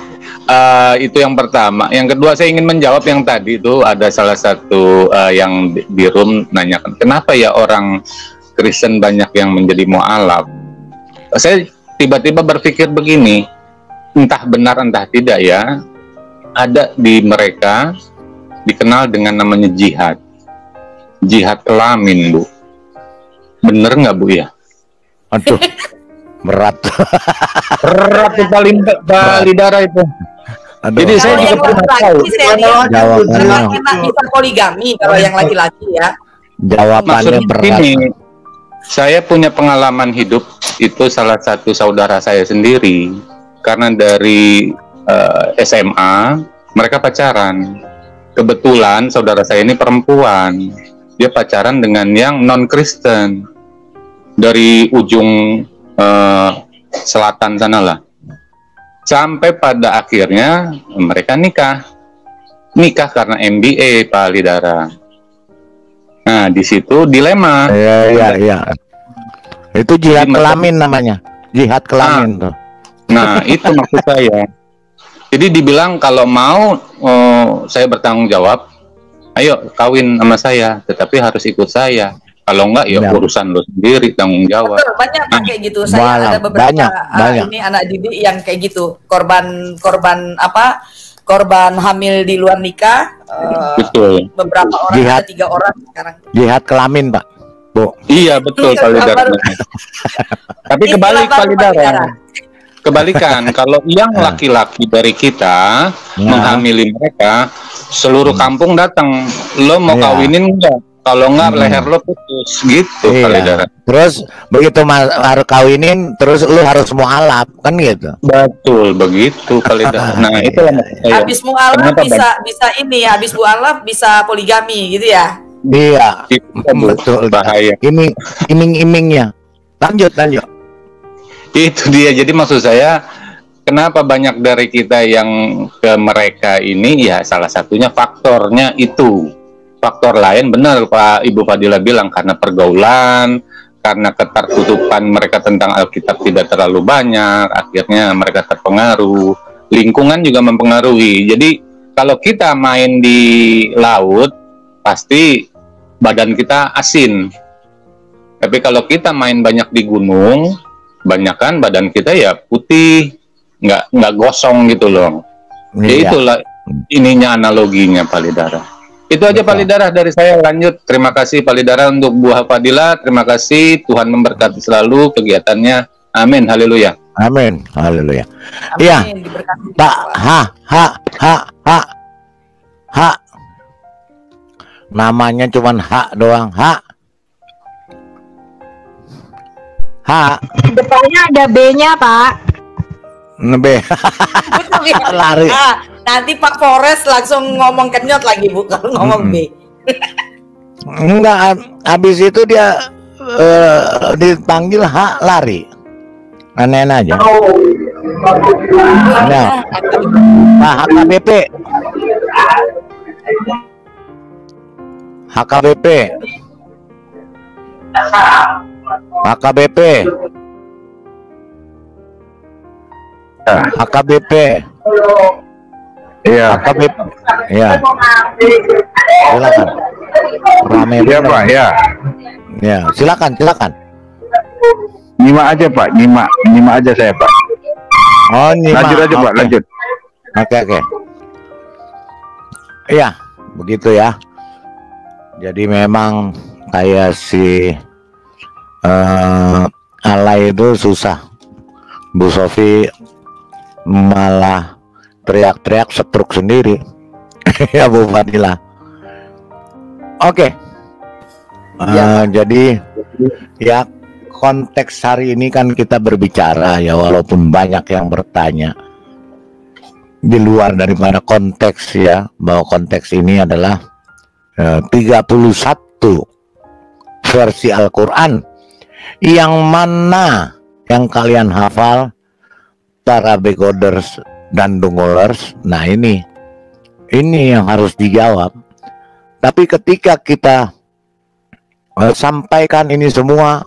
Itu yang pertama. Yang kedua saya ingin menjawab yang tadi itu ada salah satu yang di room nanyakan kenapa ya orang Kristen banyak yang menjadi mu'alaf. Saya tiba-tiba berpikir begini, entah benar entah tidak ya, ada di mereka dikenal dengan namanya jihad kelamin, Bu. Bener nggak, Bu ya? Aduh, berat. Berat itu paling darah itu. Jadi saya Kalau juga yang pernah tahu. laki-laki serius, Jawabannya. enak bisa poligami kalau yang laki-laki ya. Jawabannya Maksudnya berat. gini, saya punya pengalaman hidup, itu salah satu saudara saya sendiri, karena dari SMA mereka pacaran. Kebetulan saudara saya ini perempuan, dia pacaran dengan yang non Kristen dari ujung selatan sana lah. Sampai pada akhirnya mereka nikah karena MBA, Pak Lidara. Nah, di situ dilema. Iya. Itu jihad kelamin namanya. Jihad kelamin tuh. Nah, itu maksud saya. Jadi dibilang kalau mau saya bertanggung jawab, ayo kawin sama saya, tetapi harus ikut saya. Kalau enggak ya urusan lo sendiri, tanggung jawab. Betul, banyak Pak kayak gitu. Saya ada beberapa banyak. ini anak didik yang kayak gitu. Korban hamil di luar nikah. Betul. Beberapa orang, ada 3 orang sekarang. Jihad kelamin, Pak. Bu. Iya, betul Pak Lidara. Tapi kebalik Pak Lidara. Kebalikan, kalau yang laki-laki dari kita menghamili mereka, seluruh kampung datang. Lo mau kawinin enggak? Kalau enggak leher lo putus gitu, Pak Lidara. Terus begitu harus kawinin, terus lu harus mualaf kan gitu. Betul begitu, Pak Lidara. Nah, itu yang Habis mualaf bisa ini, habis mualaf bisa poligami gitu ya. Iya, betul. Bahaya. Iming-imingnya. Lanjut. Itu dia. Jadi maksud saya, kenapa banyak dari kita yang ke mereka ini, ya salah satunya faktornya itu. Faktor lain benar Pak Ibu Fadila bilang, karena pergaulan, karena ketertutupan mereka tentang Alkitab tidak terlalu banyak, akhirnya mereka terpengaruh. Lingkungan juga mempengaruhi. Jadi kalau kita main di laut, pasti badan kita asin. Tapi kalau kita main banyak di gunung, kebanyakan badan kita ya putih, nggak gosong gitu loh. Ya itulah ininya, analoginya Pak Lidara. Itu aja Pak Lidara dari saya. Lanjut. Terima kasih Pak Lidara untuk Bu Fadila. Terima kasih. Tuhan memberkati selalu kegiatannya. Amin. Haleluya. Amin. Haleluya. Iya. Pak H. Namanya cuman H doang. H. Depannya ada B-nya, Pak. B. Lari. Nanti Pak Forest langsung ngomong kenyot lagi Bu kalau ngomong B. Enggak, habis itu dia dipanggil H, lari. Aneh aja. Nah, Pak HKBP. Iya. Iya. Silakan. Rame Iya Pak, ya. Ya, silakan. Nyimak aja Pak, nyimak aja saya Pak. Oh, nyimak. Lanjut aja Pak, lanjut. Oke. Iya, begitu ya. Jadi memang kayak si Alay itu susah. Bu Sofi malah teriak-teriak setruk sendiri. Ya Bu Fadila. Oke. Jadi ya konteks hari ini kan kita berbicara ya, walaupun banyak yang bertanya di luar daripada konteks ya, bahwa konteks ini adalah 31 versi Al-Quran yang mana yang kalian hafal, para begoders dan dungolers. Nah ini yang harus dijawab. Tapi ketika kita sampaikan ini semua,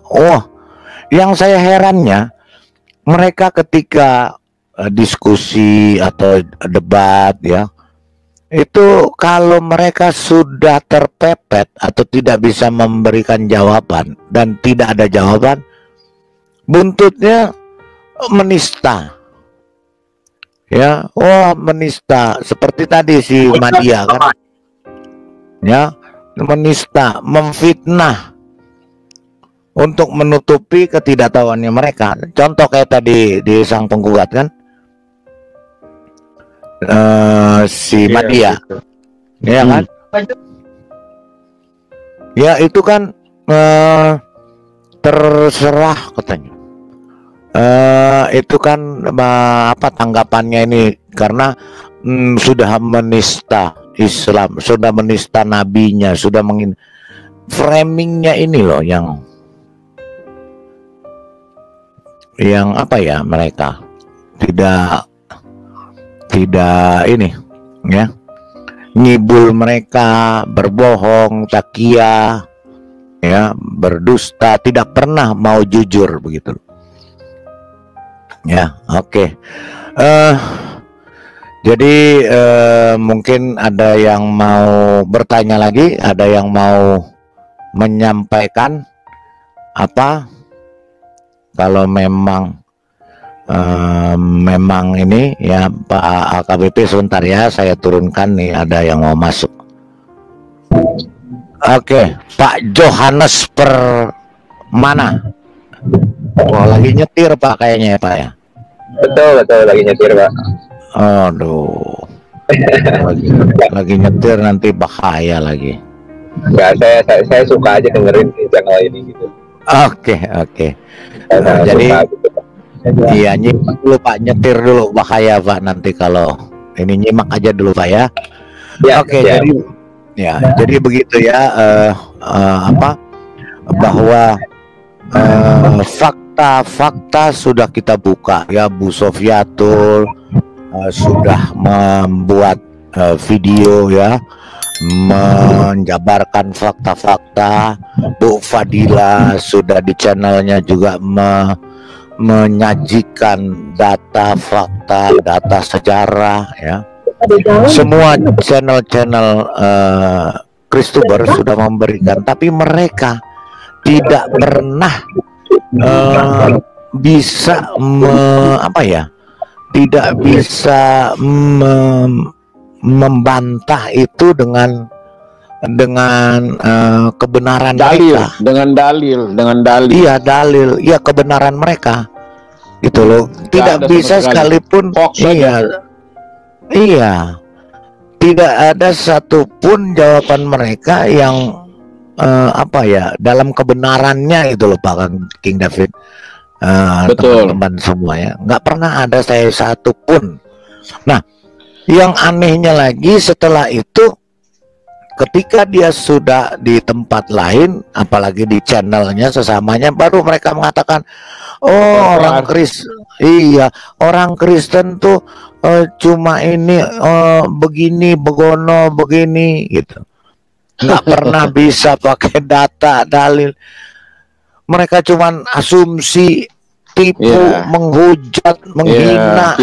yang saya herannya, mereka ketika diskusi atau debat ya, itu kalau mereka sudah terpepet atau tidak bisa memberikan jawaban dan tidak ada jawaban, buntutnya menista. Ya, menista seperti tadi si Madia kan, ya, menista, memfitnah untuk menutupi ketidaktahuannya mereka. Contoh kayak tadi di sang penggugat kan, si Madia, ya kan? Ya itu kan terserah katanya. Itu kan apa tanggapannya ini karena sudah menista Islam, sudah menista nabinya, sudah framingnya ini loh yang apa ya, mereka tidak ini ya, ngibul mereka, berbohong, takia ya, berdusta, tidak pernah mau jujur begitu ya. Oke. Jadi mungkin ada yang mau bertanya lagi, ada yang mau menyampaikan apa? Kalau memang ini ya Pak AKBP, sebentar ya, saya turunkan nih, ada yang mau masuk. Oke, Pak Johannes Permana. Oh, lagi nyetir Pak kayaknya ya Pak ya. Betul lagi nyetir Pak. Aduh, lagi nyetir nanti bahaya lagi. Enggak, saya suka aja dengerin channel ini gitu. Oke. Jadi iya, nyimak dulu Pak, nyetir dulu bahaya Pak, nanti kalau ini nyimak aja dulu Pak ya. Oke, jadi ya, jadi begitu ya, apa bahwa fakta sudah kita buka ya. Bu Sofiatul sudah membuat video ya, menjabarkan fakta-fakta. Bu Fadila sudah di channelnya juga menyajikan data fakta, data sejarah ya. Semua channel-channel Christuber sudah memberikan, tapi mereka tidak pernah bisa apa ya, tidak bisa membantah itu dengan kebenaran mereka, dengan dalil. Iya, dalil, iya, kebenaran mereka itu loh. Tidak bisa sekalipun. Iya, tidak ada satupun jawaban mereka yang apa ya, dalam kebenarannya itu loh Pak King David. Teman-teman semua ya, nggak pernah ada saya satupun. Nah, yang anehnya lagi setelah itu, ketika dia sudah di tempat lain, apalagi di channelnya sesamanya, baru mereka mengatakan, oh orang Kristen, iya orang Kristen tuh cuma ini begini, begono, begini gitu. Nggak pernah bisa pakai data, dalil. Mereka cuman asumsi, tipu, menghujat, menghina,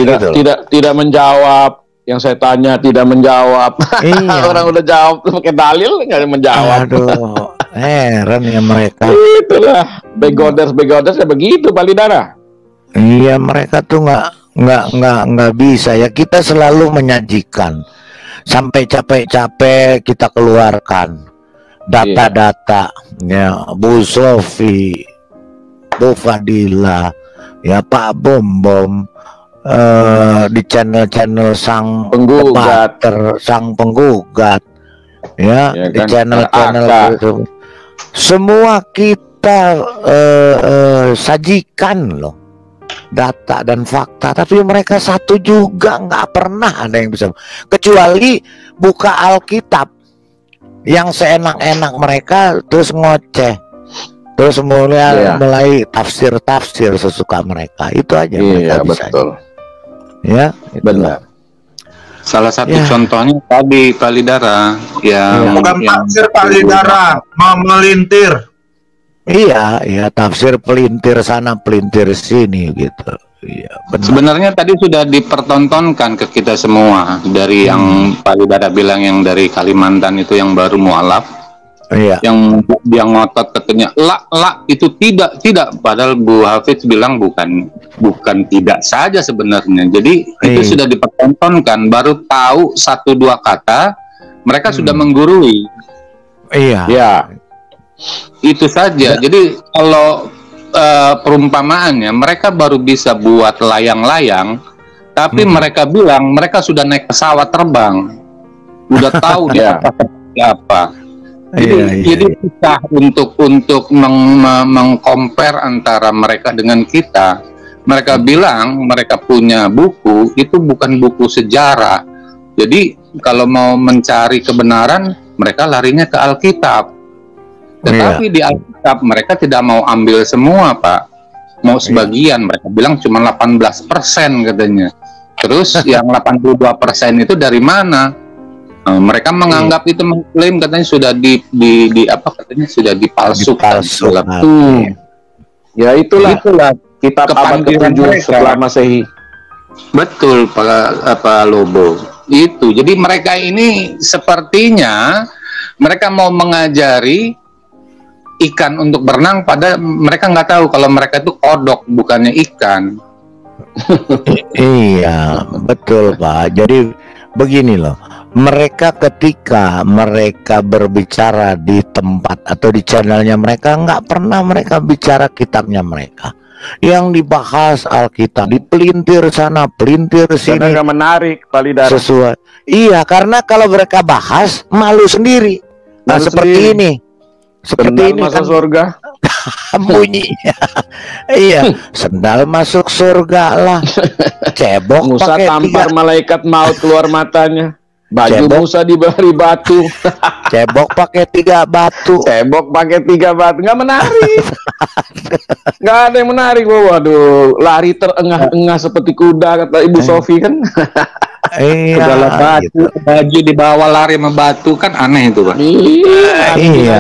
tidak menjawab. Yang saya tanya tidak menjawab. Iya. Orang udah jawab pakai dalil nggak menjawab. Aduh, heran ya mereka. Itulah begoders ya begitu Pak Lidara. Iya, mereka tuh nggak bisa ya. Kita selalu menyajikan, sampai capek-capek kita keluarkan data-data ya, Bu Sofi, Bu Fadila, ya Pak Bom di channel-channel sang penggugat, ya, di channel-channel itu semua kita sajikan loh data dan fakta, tapi mereka satu juga nggak pernah ada yang bisa, kecuali buka Alkitab yang seenak-enak mereka terus ngoceh, terus mulai tafsir sesuka mereka, itu aja. Iya, betul. Ya, benar. Salah satu contohnya tadi Pak Lidara yang bukan tafsir Pak Lidara, mau melintir. Iya, tafsir pelintir sana pelintir sini gitu. Iya, sebenarnya tadi sudah dipertontonkan ke kita semua dari yang Pak Lidara bilang yang dari Kalimantan itu yang baru mualaf. Iya. Yang dia ngotot katanya itu tidak padahal Bu Hafiz bilang bukan tidak saja sebenarnya. Jadi itu sudah dipertontonkan, baru tahu 1-2 kata mereka sudah menggurui. Iya. Ya. Itu saja. Jadi kalau perumpamaannya mereka baru bisa buat layang-layang Tapi mereka bilang mereka sudah naik pesawat terbang, udah tahu di atas seperti apa. Jadi susah untuk meng-compare antara mereka dengan kita. Mereka bilang mereka punya buku, itu bukan buku sejarah. Jadi kalau mau mencari kebenaran, mereka larinya ke Alkitab. Tetapi di Alkitab mereka tidak mau ambil semua, Pak. Mau sebagian, mereka bilang cuma 18% katanya. Terus yang 82% itu dari mana? Mereka menganggap itu, mengklaim katanya sudah sudah dipalsukan. Ya itulah kitab abad ke-7 setelah Masehi. Betul, Pak Lobo. Itu. Jadi mereka ini sepertinya mereka mau mengajari ikan untuk berenang, pada mereka nggak tahu kalau mereka itu kodok bukannya ikan. Iya, betul Pak. Jadi begini loh, mereka ketika mereka berbicara di tempat atau di channelnya mereka, nggak pernah mereka bicara kitabnya mereka. Yang dibahas Alkitab, dipelintir sana, pelintir sini. Karena nggak menarik, Palidara. Sesuai. Iya, karena kalau mereka bahas malu sendiri. Nah, seperti ini. Seperti ini masuk kan surga. bunyinya. Iya, sendal masuk surga lah. Cebok Musa pakai tampar malaikat maut keluar matanya. Baju Cebok. Musa diberi batu. Cebok pakai 3 batu. Cebok pakai 3 batu. Nggak menarik. Nggak ada yang menarik. Waduh, lari terengah-engah seperti kuda, kata Ibu Sofi kan. Iya, Segala batu, gitu. baju dibawa lari sama batu, kan aneh itu, Pak. Iya,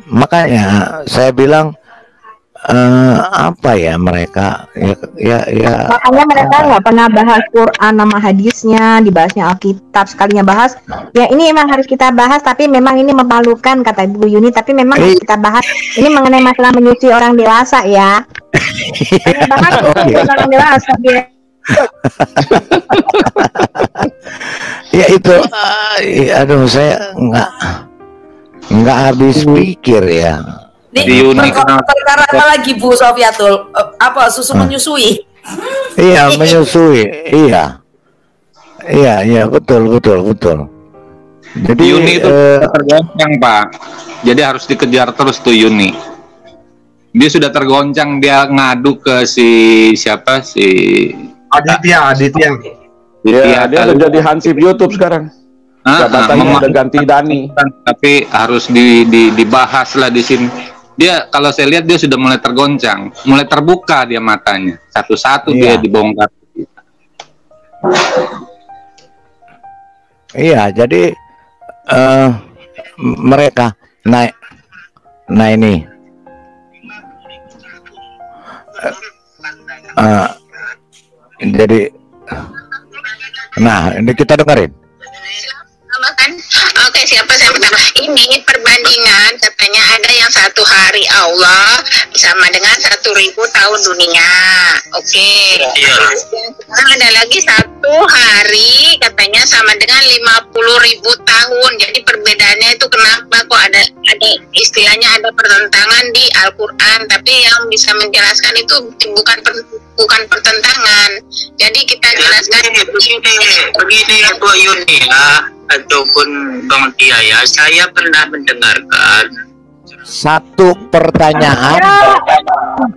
makanya saya bilang apa ya mereka ya Makanya mereka nggak pernah bahas Quran nama hadisnya, dibahasnya Alkitab. Sekalinya bahas, ya ini memang harus kita bahas, tapi memang ini memalukan kata Ibu Yuni, tapi memang harus kita bahas. Ini mengenai masalah menyusui orang dewasa ya. Banyak banget orang dewasa dia. ya itu aduh saya nggak habis pikir ya. Perkara apa lagi Bu Sofiatul? Apa susu menyusui? Iya, menyusui. Iya, betul. Jadi Yuni itu tergoncang, Pak. Jadi harus dikejar terus tuh Yuni. Dia sudah tergoncang, dia ngadu ke siapa Aditya. Iya, dia udah jadi hansip YouTube sekarang. Jabatannya udah ganti Dani. Tapi harus dibahas lah di sini. Dia, kalau saya lihat dia sudah mulai tergoncang, mulai terbuka dia matanya. Satu-satu dia dibongkar. Iya, jadi mereka naik. Nah ini, jadi, nah ini kita dengerin. Oke, siapa saya pertama? Ini perbandingan katanya ada yang 1 hari Allah sama dengan 1.000 tahun dunia. Oke. Sekarang ada lagi 1 hari katanya sama dengan 50.000 tahun. Jadi perbedaannya itu kenapa kok ada istilahnya ada pertentangan di Al-Quran, tapi yang bisa menjelaskan itu bukan pertentangan. Jadi kita jelaskan begini ya Bu Yuni ya, ataupun Bang Tia ya, saya pernah mendengarkan satu pertanyaan.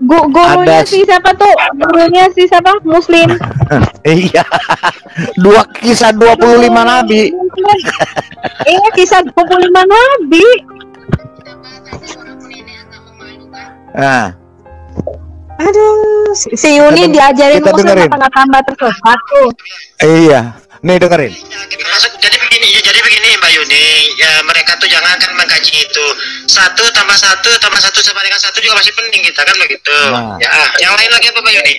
Gurunya si siapa tuh? Gurunya si siapa? Muslim. Iya. 2 kisah 25 nabi. Iya, kisah 25 nabi. Nah. Aduh, si Yuni diajarin Muslim apa tambah tersesat tuh. Iya. Nih dengerin. Jadi begini Mbak Yuni, ya mereka tuh jangan kan mengkaji itu 1 tambah 1 sama dengan 1 juga masih penting kita kan begitu. Nah. Ya, yang lain lagi apa Mbak Yuni?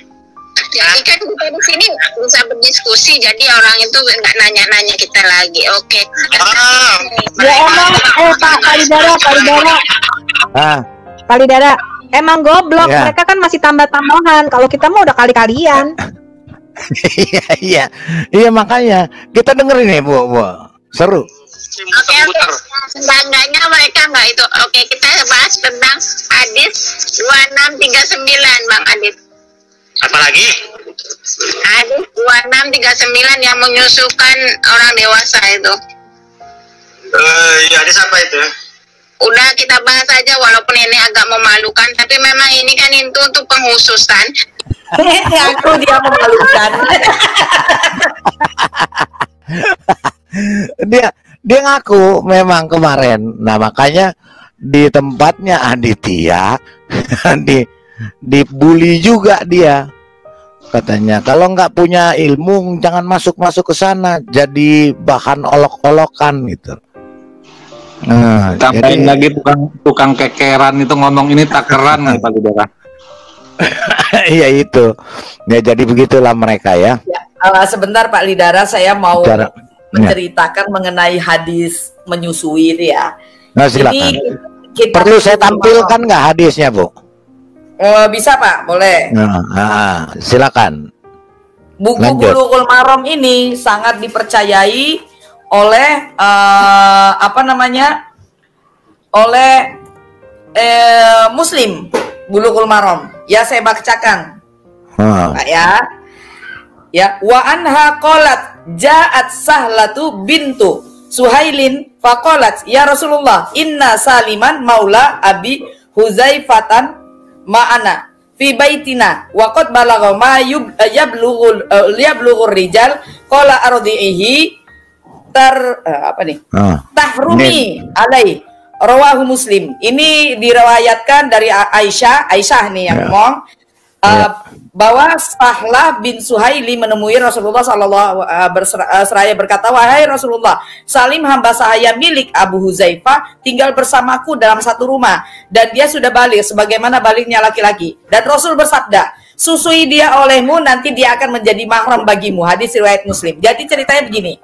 Jadi kan kita di sini bisa berdiskusi, jadi orang itu nggak nanya-nanya kita lagi. Oke. Ya emang, Pak Palidara, emang goblok. Ya. Mereka kan masih tambah-tambahan. Kalau kita mau udah kali-kalian. Iya makanya kita dengerin nih Bu. Seru. Oke. Seenggaknya mereka nggak itu. Oke, kita bahas tentang hadis 2639 Bang Adit. Apa lagi? Hadis 2639 3639 yang menyusukan orang dewasa itu. Ya, hadis apa itu? Udah kita bahas aja walaupun ini agak memalukan, tapi memang ini kan itu untuk penghususan. Aku dia memalukan. dia ngaku memang kemarin. Nah makanya di tempatnya Aditya dibully juga dia. Katanya kalau nggak punya ilmu jangan masuk ke sana, jadi bahan olok-olokan gitu. Nah, tambahin lagi tukang kekeran itu ngomong ini takeran Pak Lidara. Iya itu. Ya jadi begitulah mereka ya. Sebentar Pak Lidara, saya mau menceritakan mengenai hadis menyusui itu ya. Nah silakan. Perlu saya tampilkan nggak hadisnya, Bu? Bisa Pak, boleh. Nah, silakan. Buku Bulughul Maram ini sangat dipercayai oleh oleh Muslim. Bulughul Maram. Ya saya bacakan. Pak ya. Wa anha qalat ja'at Sahlatu bintu Suhailin faqalat ya Rasulullah inna Saliman maula Abi Huzaifatan ma'ana fi baitina wa qad balagha ma yablughur rijal qala ardihi tahrumi alai rawahu Muslim. Ini diriwayatkan dari Aisyah nih yang ngomong bahwa Sahlah bin Suhaili menemui Rasulullah seraya berkata, wahai Rasulullah, Salim hamba sahaya milik Abu Huzaifah tinggal bersamaku dalam satu rumah dan dia sudah balik sebagaimana baliknya laki-laki. Dan Rasul bersabda, susui dia olehmu nanti dia akan menjadi mahram bagimu. Hadis riwayat Muslim. Jadi ceritanya begini.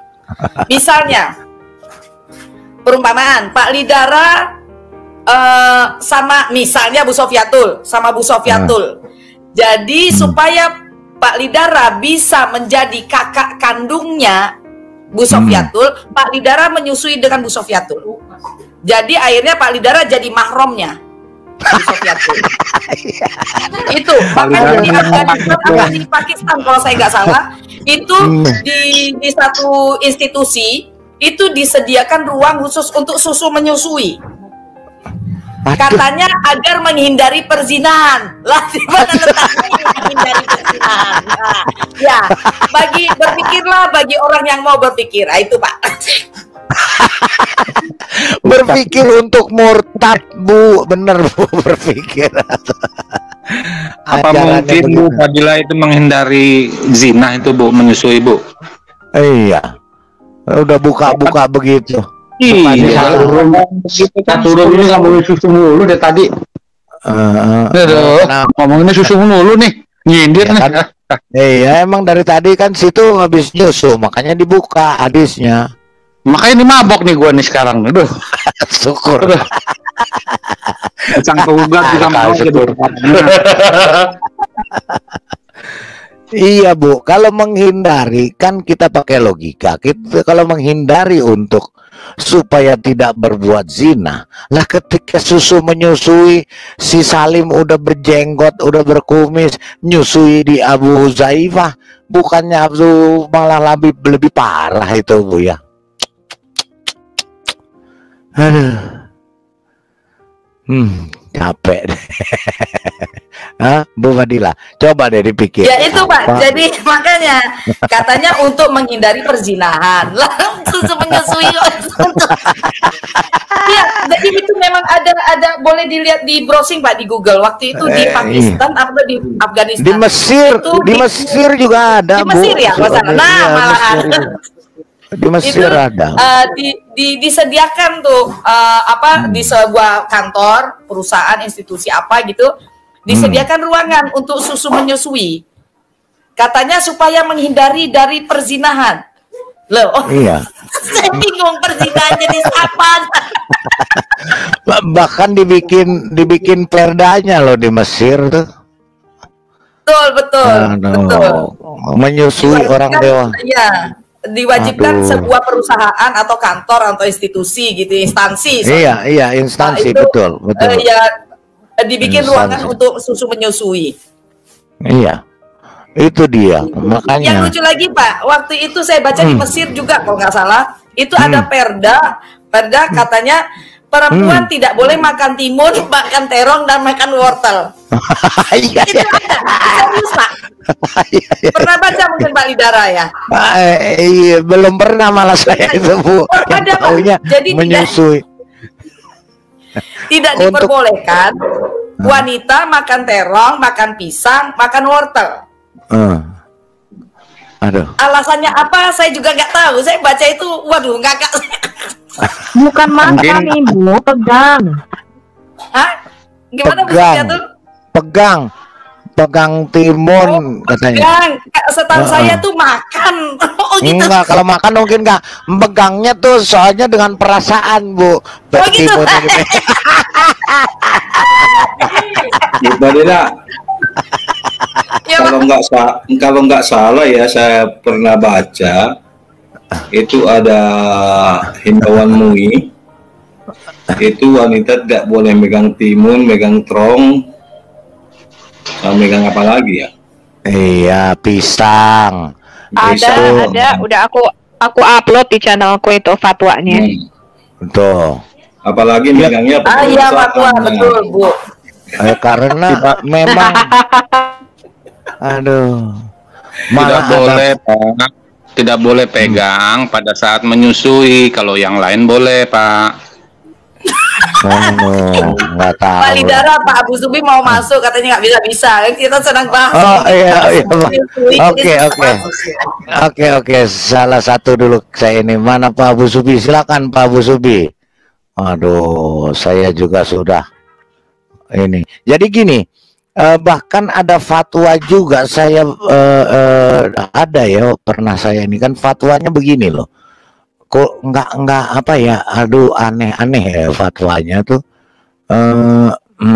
Misalnya perumpamaan Pak Lidara sama misalnya Bu Sofiatul sama Bu Sofiatul. Jadi supaya Pak Lidara bisa menjadi kakak kandungnya Bu Sofiatul, Pak Lidara menyusui dengan Bu Sofiatul. Jadi akhirnya Pak Lidara jadi mahramnya Bu Sofiatul. Itu makanya di Pakistan kalau saya nggak salah itu di satu institusi itu disediakan ruang khusus untuk susu menyusui. Katanya agar menghindari perzinahan. Lah di mana letaknya menghindari perzinahan? Nah, ya, berpikirlah bagi orang yang mau berpikir. Itu Pak. Berpikir untuk murtad, Bu. Bener Bu berpikir. Apa mungkin Bu Fadila itu menghindari zina itu Bu, menyusui Bu? Iya. Udah buka-buka begitu. Iya, turun ini nggak boleh susu mulu deh tadi. Ngomongin susu mulu nih, nyindir nih. Kan, iya, emang dari tadi kan situ habis nyusu, makanya dibuka hadisnya. Makanya ini mabok nih gua nih sekarang. Aduh, syukur. Sang pegugat juga mau syukur. Iya Bu, kalau menghindari kan kita pakai logika. Kita kalau menghindari untuk supaya tidak berbuat zina, lah ketika susu menyusui si Salim udah berjenggot, udah berkumis, nyusui di Abu Huzaifah, bukannya Abu malah lebih parah itu Bu ya. Aduh. Capek deh. Hah, Bu Fadila, coba deh dipikir. Ya itu Pak, jadi makanya katanya untuk menghindari perzinahan. Lah susu menyusui ya, jadi itu memang ada boleh dilihat di browsing Pak di Google. Waktu itu di Pakistan atau di Afghanistan. Di Mesir, di Mesir juga ada. Di Mesir ya, nah malahan. Di Mesir itu, ada. Disediakan tuh di sebuah kantor, perusahaan, institusi apa gitu, disediakan ruangan untuk susu menyusui. Katanya supaya menghindari dari perzinahan. Loh, iya. Saya bingung perzinahan jenis apa. Bahkan dibikin perdanya loh di Mesir tuh. Betul. Menyusui orang dewasa. Iya. Diwajibkan sebuah perusahaan atau kantor atau institusi gitu, instansi. Iya, instansi, itu, betul. Ya, dibikin instansi. Ruangan untuk susu menyusui. Iya. Itu dia, Yang makanya. lucu lagi Pak, waktu itu saya baca di Mesir juga kalau nggak salah, itu ada perda katanya perempuan tidak boleh makan timun, makan terong dan makan wortel. Iya, Itu ada, serius Pak. Pernah baca mungkin Pak Lidara ya? Iya, belum pernah malah saya itu Bu. Ada Pak. Taunya Jadi menyusui. tidak diperbolehkan wanita makan terong, makan pisang, makan wortel. Aduh. Alasannya apa? Saya juga nggak tahu. Saya baca itu, waduh, ngakak. Bukan makan Ibu, pegang. Hah? Gimana maksudnya tuh? Pegang timun katanya. Pegang. Setahu saya tuh makan. Oh gitu. Enggak, kalau makan mungkin enggak. Pegangnya tuh soalnya dengan perasaan, Bu. Oh gitu. Mbak Dina, kalau nggak salah ya, saya pernah baca itu ada himbauan MUI, itu wanita tidak boleh megang timun, megang terong, sama megang apa lagi ya? Iya, pisang. Ada, udah aku upload di channelku itu fatwanya. Betul. Apalagi megangnya iya fatwa, betul Bu. Karena memang aduh, Tidak boleh Pak, tidak boleh pegang pada saat menyusui. Kalau yang lain boleh Pak. Nggak tahu. Pak Lidara, Pak Abu Subi mau masuk katanya nggak bisa. Kita senang bahas. Oh iya. Oke. Salah satu dulu saya ini. Mana Pak Abu Subi? Silakan Pak Abu Subi. Aduh, saya juga sudah ini. Jadi gini, bahkan ada fatwa juga saya ada ya, pernah saya ini kan fatwanya begini loh. Kok nggak apa ya, aduh aneh-aneh ya fatwanya tuh.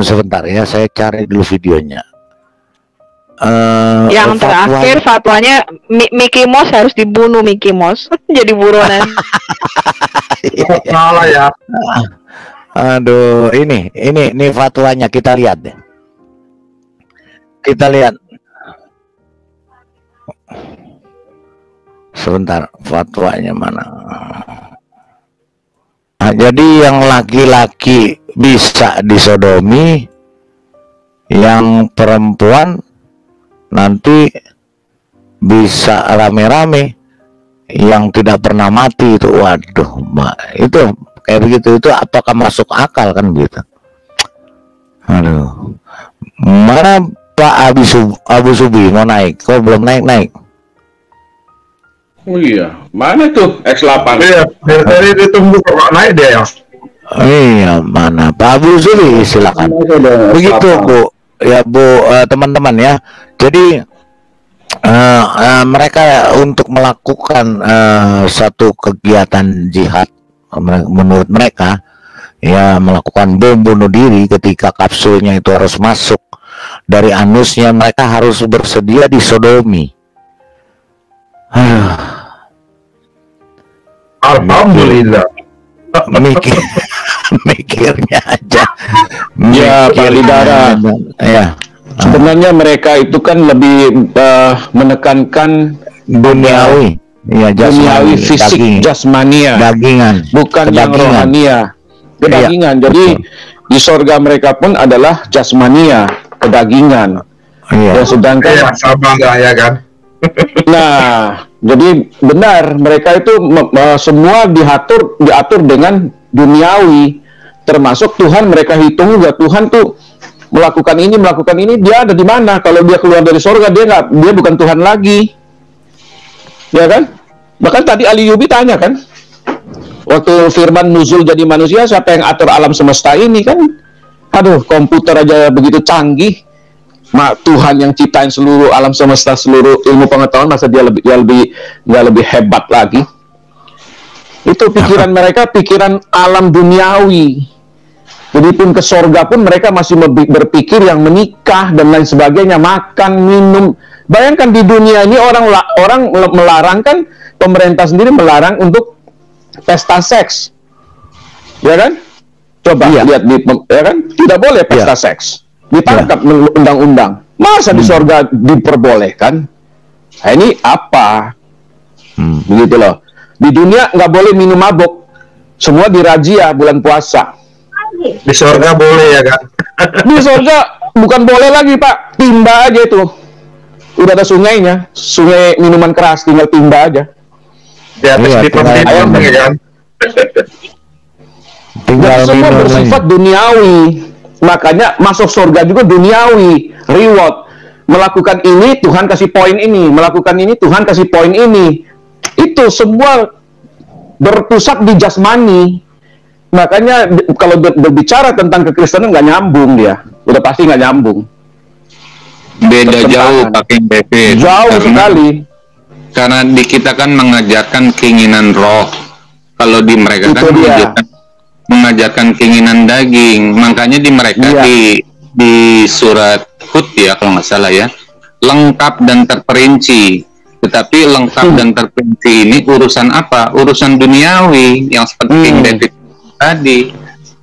Sebentar ya, saya cari dulu videonya. Yang terakhir fatwanya Mickey Mouse harus dibunuh, Mickey Mouse jadi buronan. Salah ya. Aduh, ini fatwanya, kita lihat deh. Kita lihat. Sebentar, fatwanya mana? Nah, jadi yang laki-laki bisa disodomi, yang perempuan nanti bisa rame-rame, yang tidak pernah mati itu, waduh, itu kayak begitu, itu apakah masuk akal kan gitu? Aduh, mana Pak Abu Subi mau naik? Kok belum naik? Oh iya, mana tuh X8? Iya, dari ditunggu kok naik dia ya. Iya, mana Pak Abu Subi, silakan. Begitu Bu, ya Bu, teman-teman ya. Jadi mereka untuk melakukan satu kegiatan jihad, menurut mereka ya, melakukan bom bunuh diri ketika kapsulnya itu harus masuk dari anusnya, mereka harus bersedia disodomi. Alhamdulillah. Mikirnya aja. Ya Pak Lidara, ya. Sebenarnya mereka itu kan lebih menekankan duniawi, ya, duniawi, fisik, jasmania, dagingan, bukan yang rohania, kedagingan. Jadi di sorga mereka pun adalah jasmania, kedagingan. Ya, sedangkan ya kan. Nah, jadi benar mereka itu semua diatur dengan duniawi, termasuk Tuhan. Mereka hitung juga Tuhan tuh melakukan ini, dia ada di mana? Kalau dia keluar dari sorga, dia bukan Tuhan lagi, ya kan? Bahkan tadi Ali Yubi tanya kan, waktu firman nuzul jadi manusia, siapa yang atur alam semesta ini kan? Aduh, komputer aja begitu canggih, Tuhan yang ciptain seluruh alam semesta, seluruh ilmu pengetahuan, masa dia lebih hebat lagi? Itu pikiran mereka, pikiran alam duniawi. Jadi pun ke sorga pun mereka masih berpikir yang menikah dan lain sebagainya, makan, minum. Bayangkan di dunia ini orang melarang kan, pemerintah sendiri melarang untuk pesta seks, ya kan? Coba lihat ya kan, tidak boleh pesta seks, ditangkap undang-undang. Masa di sorga diperbolehkan? Nah, ini apa? Begitu loh. Di dunia nggak boleh minum mabuk. Semua dirazia bulan puasa. Di sorga boleh ya kan? Di sorga bukan boleh lagi Pak, timba aja itu. Udah ada sungainya, sungai minuman keras, tinggal timba aja. Ya, terus ayam ya kan? Dan semua bersifat duniawi. Makanya masuk surga juga duniawi, reward. Melakukan ini Tuhan kasih poin ini, melakukan ini Tuhan kasih poin ini. Itu semua berpusat di jasmani. Makanya kalau berbicara tentang kekristenan nggak nyambung dia, udah pasti nggak nyambung. Beda jauh Pak David. Jauh sekali. Karena di kita kan mengajarkan keinginan roh. Kalau di mereka kan mengajarkan keinginan daging. Makanya di mereka di surat Hud ya kalau nggak salah ya, lengkap dan terperinci. Tetapi lengkap dan terperinci ini urusan apa? Urusan duniawi yang seperti King David tadi.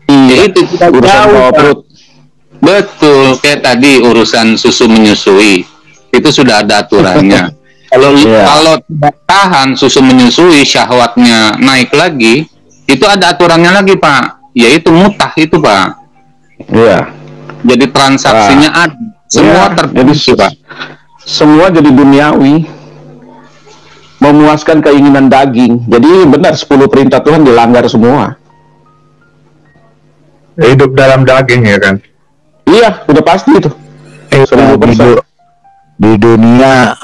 Itu kita jauh. Betul, kayak tadi urusan susu menyusui itu sudah ada aturannya. Kalau tidak tahan susu menyusui, syahwatnya naik lagi, itu ada aturannya lagi Pak, yaitu mutah itu Pak. Iya. Jadi transaksinya ada, semua terperinci Pak. Semua jadi duniawi, memuaskan keinginan daging. Jadi benar 10 perintah Tuhan dilanggar semua. Hidup dalam daging ya kan? Iya, udah pasti itu. 1000%. Di dunia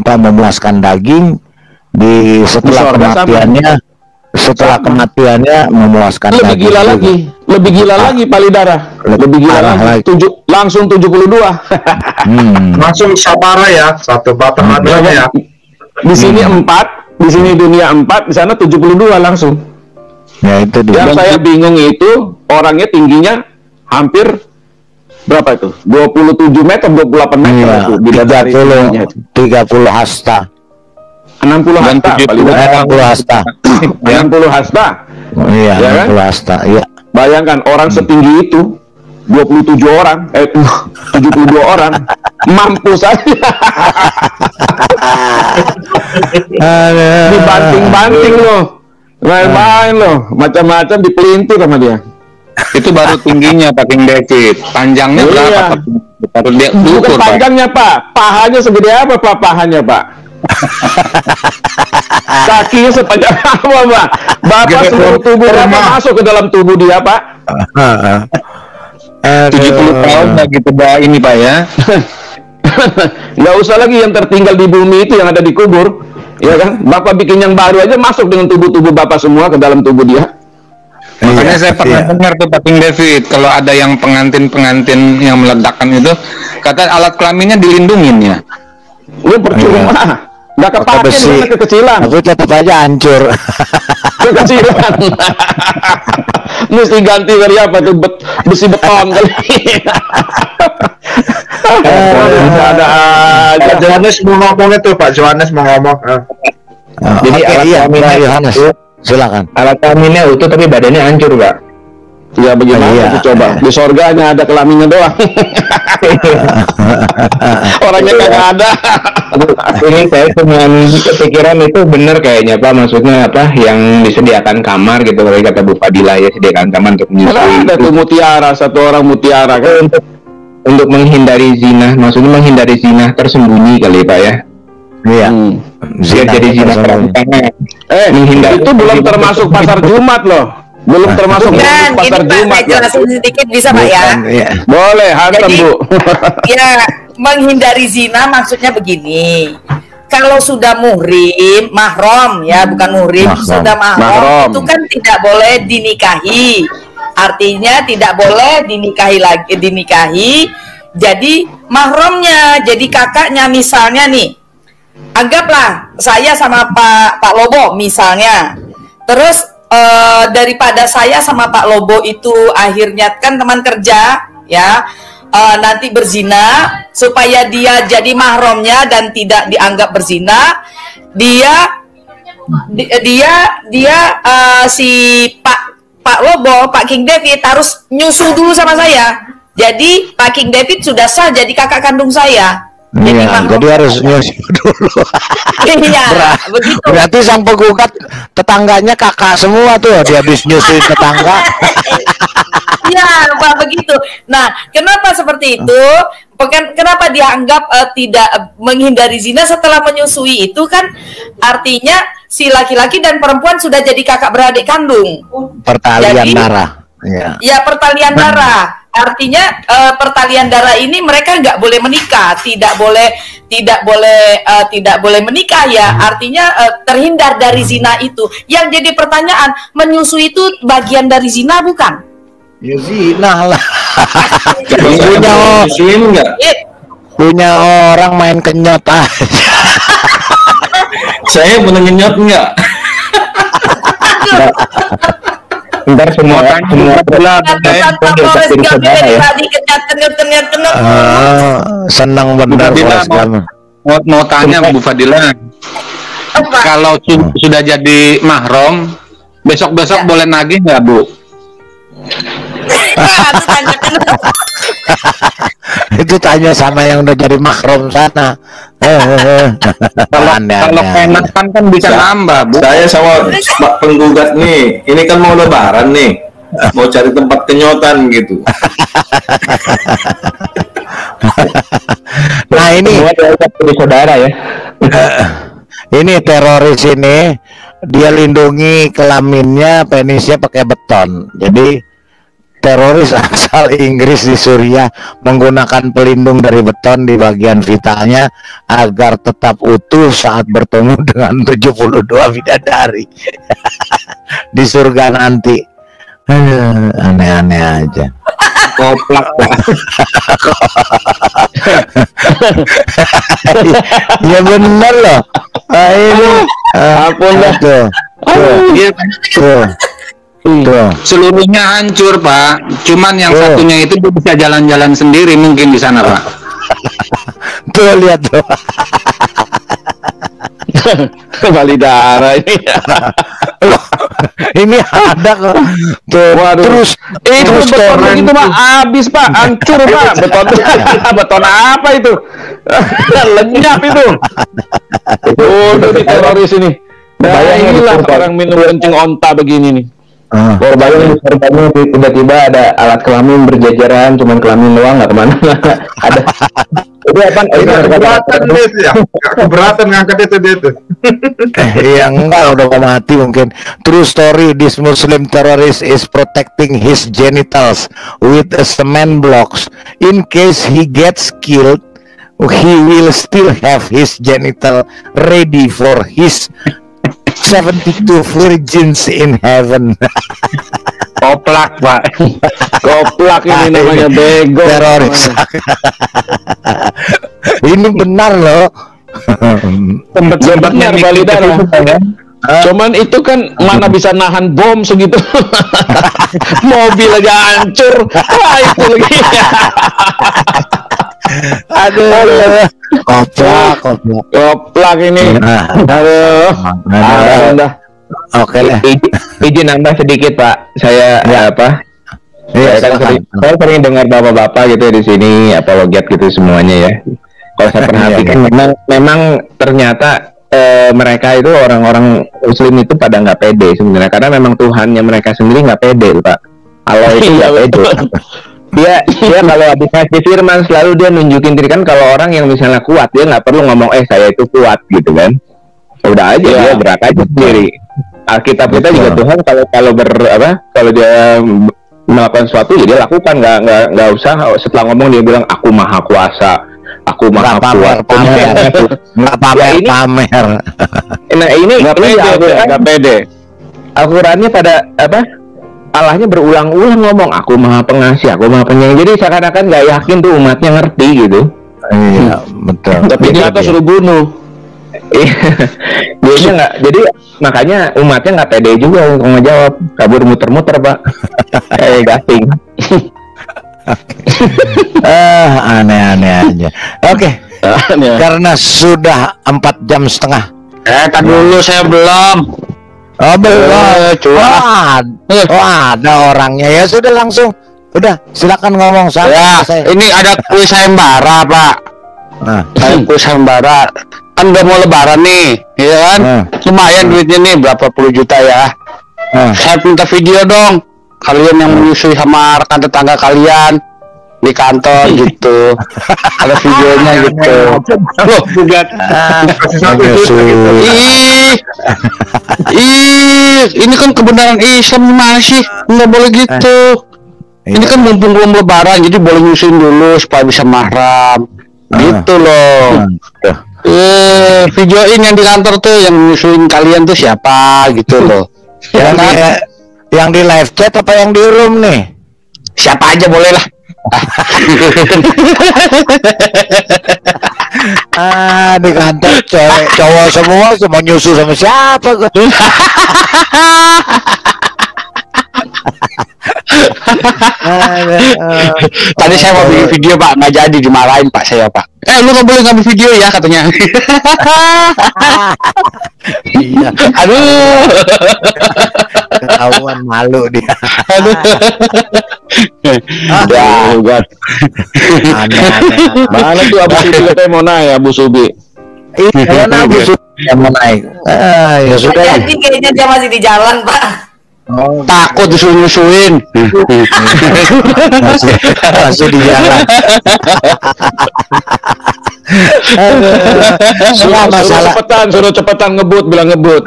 memuaskan daging, di setelah kematiannya memuaskan lebih daging. Lebih gila lagi Palidara. Lebih gila lagi. Langsung 72. Langsung sabara ya, satu batang adanya ya. Di sini 4, di sini dunia 4, di sana 72 langsung. Ya itu dia. Yang saya bingung itu orangnya tingginya hampir berapa itu? 27 meter, 28 meter itu. 30 hasta. 60 hasta. 60 hasta. 60 hasta. Iya, ya kan? 60 hasta. Iya. Bayangkan orang setinggi itu 27 orang, 72 orang, mampu saja. Dibanting-banting loh, main-main loh, macam-macam dipelintir sama dia. Itu baru tingginya Pak King David, panjangnya berapa Pak? Baru dia bukan panjangnya Pak, pahanya segede apa Pak pahanya Pak? Kakinya sepanjang apa Pak? Bapak seluruh tubuh Bapak masuk ke dalam tubuh dia Pak. 70 tahun lagi coba ini Pak ya. Nggak usah lagi yang tertinggal di bumi itu yang ada di kubur, ya kan? Bapak bikin yang baru aja masuk dengan tubuh-tubuh Bapak semua ke dalam tubuh dia. Makanya saya pernah dengar tuh Pak King David, kalau ada yang pengantin-pengantin yang meledakkan itu, kata alat kelaminnya dilindungin ya. Lu percuma, nggak kepake dengan kekecilan. Aku tetap aja hancur. Kekecilan. Mesti ganti dari apa tuh besi beton kali. Ada Pak Johannes mau ngomong itu, Pak Johannes mau ngomong. Jadi alat Yohanes, silakan. Alat kelaminnya utuh tapi badannya hancur, Pak. Ya bagaimana itu coba? Di sorga hanya ada kelaminnya doang. Orangnya kagak ada. Ini saya cuma pikiran itu benar kayaknya Pak, maksudnya apa yang disediakan kamar gitu, kalau kata Bu Fadila ya, sediakan kamar untuk menyusui. Ada tuh mutiara, satu orang mutiara kan untuk menghindari zina, maksudnya menghindari zina tersembunyi kali Pak ya. Iya. Biar jadi zina terang-terangan. Itu belum termasuk pasar Jumat loh. Belum termasuk pasar Jumat. Ini Pak, jelasin sedikit bisa Pak ya? Boleh, hantam Bu. Ya, menghindari zina maksudnya begini. Kalau sudah muhrim, mahram ya, bukan muhrim, sudah mahram, itu kan tidak boleh dinikahi. Artinya tidak boleh dinikahi. Jadi mahramnya, jadi kakaknya misalnya nih. Anggaplah saya sama Pak Lobo misalnya. Terus daripada saya sama Pak Lobo itu akhirnya kan teman kerja ya, nanti berzina, supaya dia jadi mahramnya dan tidak dianggap berzina, si Pak Lobo, Pak King David harus nyusu dulu sama saya. Jadi Pak King David sudah sah jadi kakak kandung saya. Iya, jadi harus nyusul dulu. Iya, begitu. Berarti sang penggugat tetangganya kakak semua tuh, dia habis nyusuin tetangga. Iya, Pak, begitu. Nah, kenapa seperti itu? Kenapa dianggap tidak menghindari zina setelah menyusui itu kan artinya si laki-laki dan perempuan sudah jadi kakak beradik kandung. Pertalian darah. Ya, pertalian darah. Artinya pertalian darah ini mereka nggak boleh menikah, tidak boleh menikah ya. Artinya terhindar dari zina itu. Yang jadi pertanyaan, menyusui itu bagian dari zina bukan? Ya zina lah. punya orang main kenyot aja. Saya bener ngenyot enggak? Ntar semua senang benar mau tanya Bu Fadila, kalau sudah jadi mahram besok boleh nagih nggak Bu? Itu tanya sama yang udah jadi mahram sana. Kalau kenakan kan bisa nambah Bu. Saya sama penggugat nih, ini kan mau lebaran nih, mau cari tempat kenyotan gitu. Nah ini saudara ya. Ini teroris ini dia lindungi kelaminnya, penisnya pakai beton. Jadi teroris asal Inggris di Suriah menggunakan pelindung dari beton di bagian vitalnya agar tetap utuh saat bertemu dengan 72 bidadari di surga nanti. Aneh-aneh aja. Koplak. Ya bener loh. Ini tuh. Seluruhnya hancur Pak. Cuman yang satunya itu bisa jalan-jalan sendiri mungkin di sana Pak. Tuh lihat tuh. Kembali darah ini. Ini ada kok. Tuh, terus beton itu Pak habis Pak, hancur Pak. Beton apa itu? Lenyap itu. Itu di teroris ini. Nah, inilah orang minum kencing onta begini nih. Korbannya tiba-tiba ada alat kelamin berjajaran, cuman kelamin doang, nggak kemana-mana. Ada. Itu apa? Keberatan itu ya. Keberatan ngangkat itu dia tuh. Iya enggak, udah mau mati mungkin. True story, this Muslim terrorist is protecting his genitals with a cement blocks. In case he gets killed, he will still have his genital ready for his 72 virgins in heaven. Koplak Pak. Koplak ini namanya bego. Teroris. Ini benar loh. Benar Bali darah. Cuman itu kan mana bisa nahan bom segitu. Mobil aja hancur. Wah itu lagi. Aduh. Koplak ini. Aduh. Oke lah. Izin nambah sedikit Pak. Saya apa? Saya sering dengar bapak-bapak gitu di sini apologet gitu semuanya ya. Kalau saya perhatikan memang ternyata mereka itu orang-orang Muslim itu pada nggak pede sebenarnya, karena memang Tuhannya mereka sendiri nggak pede Pak. Allah itu nggak pede. Dia kalau habis ngasih firman selalu dia nunjukin diri, kan kalau orang yang misalnya kuat dia nggak perlu ngomong saya itu kuat gitu kan. Udah aja dia gerak aja sendiri. Alkitab kita juga Tuhan kalau dia melakukan sesuatu ya dia lakukan, nggak usah setelah ngomong dia bilang aku maha kuasa, aku maha kuat. Nggak pamer. Nah ini nggak pede. Al-Qurannya pada Allahnya berulang-ulang ngomong aku maha pengasih, aku maha penyayang. Jadi seakan-akan nggak yakin tuh umatnya ngerti gitu. Iya betul. Tapi ternyata suruh bunuh. Dia nggak, jadi makanya umatnya nggak pede juga untuk ngejawab, kabur muter-muter Pak. Gasing. Aneh-aneh aja. Oke. Karena sudah 4,5 jam. Kan dulu saya belum. Oh belum. Ada orangnya ya, sudah langsung Udah, silakan ngomong Ya, ini ada kuis sayembara, Pak. Nah, kuis sayembara. Kan udah mau lebaran nih, ya kan? Lumayan duitnya nih, berapa puluh juta ya. Saya minta video dong. Kalian yang menyusui sama rekan tetangga kalian di kantor gitu. Ada videonya gitu. Loh, ini kan kebenaran Islam gimana sih? Nggak boleh gitu. Ini kan mumpung belum lebaran, jadi boleh nyusuin dulu supaya bisa mahram. Gitu loh. Videoin yang di kantor tuh yang nyusuin kalian tuh siapa gitu loh. Yang di live chat apa yang di room nih? Siapa aja boleh lah. Di kantor cowok semua nyusu sama siapa gua? Tadi saya mau bikin video Pak, nggak jadi, dimarahin Pak saya Pak. Lu nggak boleh ngambil video ya katanya. Iya. Aduh. Ketahuan malu dia. Aduh. God. Mana tuh Abu Subi katanya mau naik Abu Subi? Iya, Abu Subi mau naik. Ya sudah. Jadi kayaknya dia masih di jalan Pak. Oh, takut disuin-suin. masih di jalan. Suruh cepetan ngebut, bilang ngebut.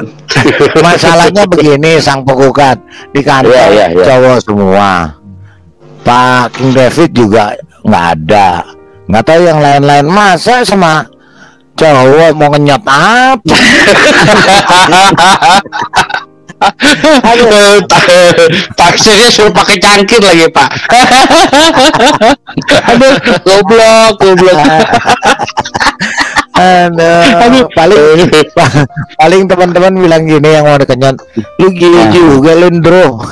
Masalahnya begini, Sang Pekukat, di kantor cowok semua. Pak King David juga nggak ada. Nggak tahu yang lain-lain, masa sama cowok mau ngenyot apa? Taksirnya suruh pakai cangkir lagi Pak. Aduh, goblok. Aduh, paling teman-teman bilang gini yang mau dikenyot, lu gila juga Lindro.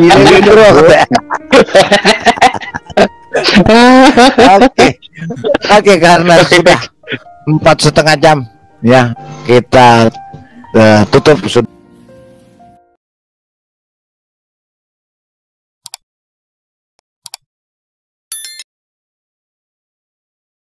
Gila Lindro. Oke, karena sudah 4,5 jam ya kita tutup sudah.